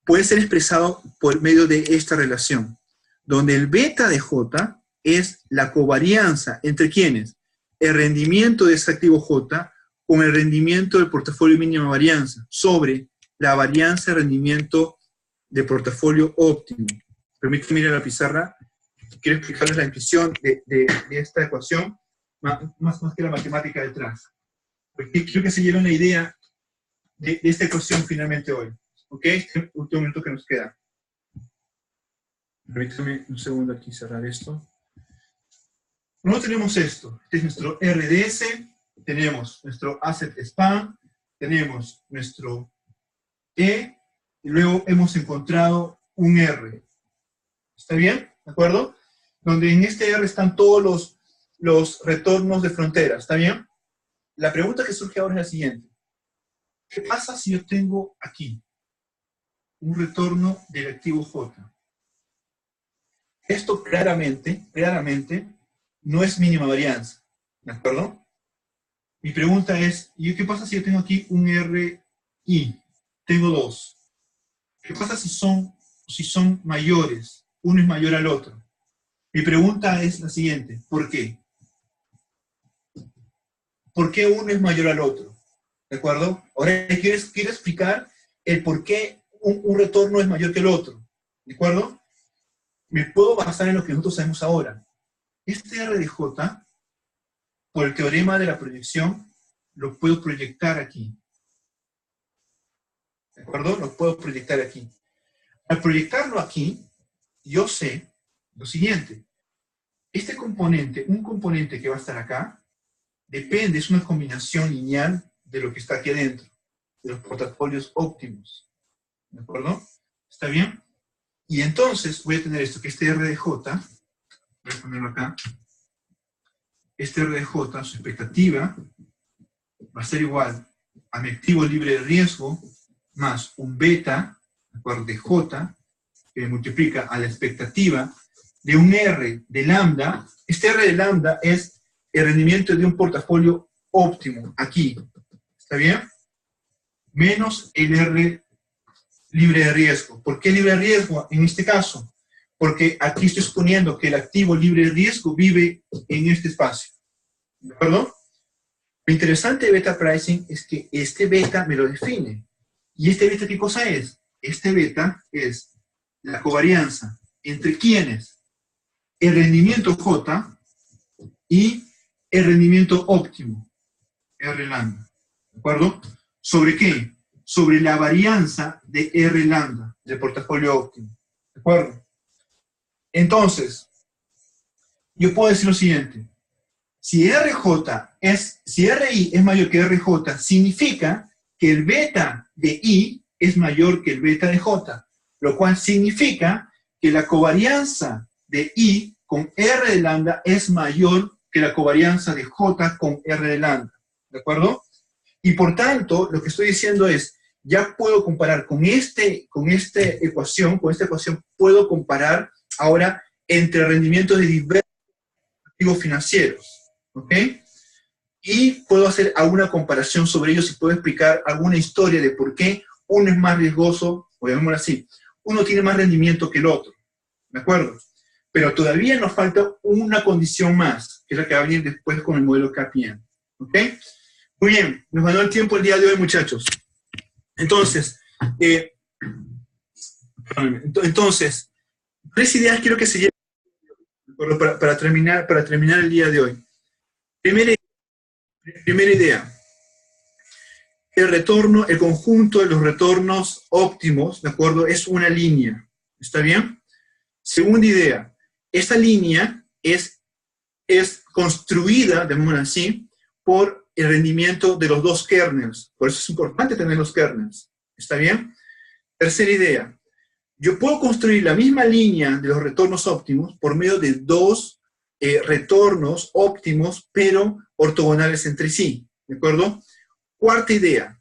Puede ser expresado por medio de esta relación, donde el beta de J es la covarianza entre ¿quiénes? El rendimiento de ese activo J con el rendimiento del portafolio de mínima varianza sobre la varianza de rendimiento de portafolio óptimo. Permíteme ir a la pizarra. Quiero explicarles la intuición de esta ecuación, más que la matemática detrás. Porque quiero que se lleven la idea de esta ecuación finalmente hoy. ¿Ok? Este último minuto que nos queda. Permítame un segundo aquí cerrar esto. Luego tenemos esto. Este es nuestro RDS, tenemos nuestro Asset Span, tenemos nuestro E, y luego hemos encontrado un R. ¿Está bien? ¿De acuerdo? Donde en este R están todos los retornos de frontera. ¿Está bien? La pregunta que surge ahora es la siguiente. ¿Qué pasa si yo tengo aquí un retorno del activo J? Esto claramente, no es mínima varianza. ¿De acuerdo? Mi pregunta es, ¿y qué pasa si yo tengo aquí un RI? Tengo dos. ¿Qué pasa si son mayores? Uno es mayor al otro. Mi pregunta es la siguiente, ¿por qué? ¿Por qué uno es mayor al otro? ¿De acuerdo? Ahora quiero explicar el por qué un retorno es mayor que el otro. ¿De acuerdo? Me puedo basar en lo que nosotros sabemos ahora. Este R de J, por el teorema de la proyección, lo puedo proyectar aquí. ¿De acuerdo? Lo puedo proyectar aquí. Al proyectarlo aquí, yo sé lo siguiente. Este componente, un componente que va a estar acá, depende, es una combinación lineal de lo que está aquí adentro, de los portafolios óptimos. ¿De acuerdo? ¿Está bien? Y entonces voy a tener esto, que este R de J, voy a ponerlo acá, este R de J, su expectativa, va a ser igual a mi activo libre de riesgo más un beta, ¿de acuerdo? De J, que multiplica a la expectativa de un R de lambda. Este R de lambda es el rendimiento de un portafolio óptimo, aquí. ¿Está bien? Menos el R libre de riesgo. ¿Por qué libre de riesgo en este caso? Porque aquí estoy suponiendo que el activo libre de riesgo vive en este espacio. ¿De acuerdo? Lo interesante de beta pricing es que este beta me lo define. ¿Y este beta qué cosa es? Este beta es la covarianza entre quiénes, el rendimiento J y el rendimiento óptimo, R lambda. ¿De acuerdo? ¿Sobre qué? Sobre la varianza de R lambda, del portafolio óptimo. ¿De acuerdo? Entonces, yo puedo decir lo siguiente. Si RI es mayor que RJ, significa que el beta de I es mayor que el beta de J, lo cual significa que la covarianza de I con R de lambda es mayor que la covarianza de J con R de lambda. ¿De acuerdo? Y por tanto, lo que estoy diciendo es, ya puedo comparar con esta ecuación, puedo comparar ahora entre rendimientos de diversos activos financieros. ¿Ok? Y puedo hacer alguna comparación sobre ellos y puedo explicar alguna historia de por qué uno es más riesgoso, o llamémoslo así, uno tiene más rendimiento que el otro. ¿De acuerdo? Pero todavía nos falta una condición más, que es la que va a venir después con el modelo KPM. ¿Ok? Muy bien, nos ganó el tiempo el día de hoy, muchachos. Entonces, tres ideas quiero que se lleven para terminar el día de hoy. Primera idea. El conjunto de los retornos óptimos, ¿de acuerdo? Es una línea. ¿Está bien? Segunda idea. Esta línea es construida, de manera así, por el rendimiento de los dos kernels. Por eso es importante tener los kernels. ¿Está bien? Tercera idea. Yo puedo construir la misma línea de los retornos óptimos por medio de dos retornos óptimos, pero ortogonales entre sí. ¿De acuerdo? Cuarta idea.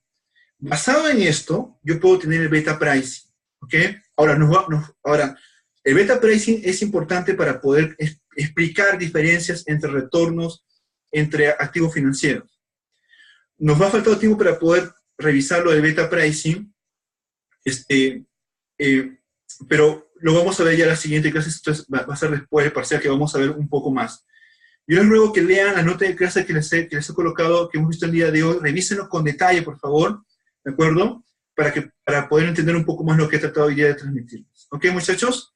Basado en esto, yo puedo tener el beta pricing. ¿Ok? Ahora, el beta pricing es importante para poder explicar diferencias entre retornos, entre activos financieros. Nos va a faltar tiempo para poder revisar lo del beta pricing, pero lo vamos a ver ya en la siguiente clase. Esto va a ser después del parcial, que vamos a ver un poco más. Yo les ruego que lean la nota de clase que les he colocado, que hemos visto el día de hoy. Revísenlo con detalle, por favor, ¿de acuerdo? Para poder entender un poco más lo que he tratado hoy día de transmitirles. ¿Ok, muchachos?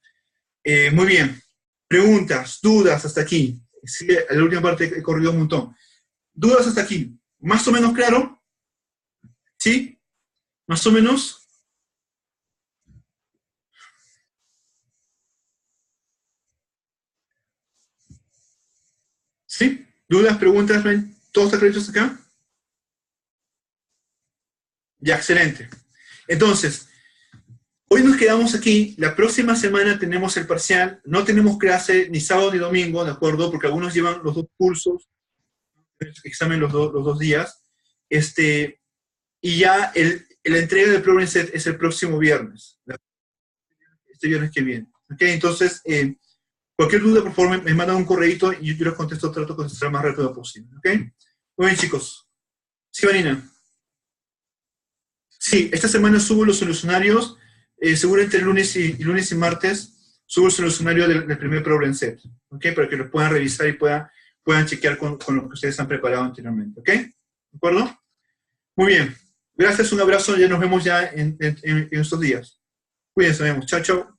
Muy bien. Preguntas, dudas hasta aquí. Sí, en la última parte he corrido un montón. ¿Dudas hasta aquí? ¿Más o menos claro? ¿Sí? ¿Más o menos? ¿Sí? ¿Dudas, preguntas? ¿Todo está claro hasta acá? Ya, excelente. Entonces, hoy nos quedamos aquí. La próxima semana tenemos el parcial. No tenemos clase ni sábado ni domingo, ¿de acuerdo? Porque algunos llevan los dos cursos, examen los dos días. Y ya la entrega del Problem Set es el próximo viernes. Este viernes que viene. ¿Ok? Entonces, cualquier duda, por favor, me mandan un correíto y yo les contesto, trato de contestar lo más rápido posible. ¿Ok? Muy bien, chicos. Sí, Vanina. Sí, esta semana subo los solucionarios, seguramente lunes y martes, subo el solucionario del primer Problem Set, ¿ok? Para que lo puedan revisar y puedan chequear con lo que ustedes han preparado anteriormente, ¿ok? ¿De acuerdo? Muy bien. Gracias, un abrazo, ya nos vemos ya en estos días. Cuídense, nos vemos. Chao, chao.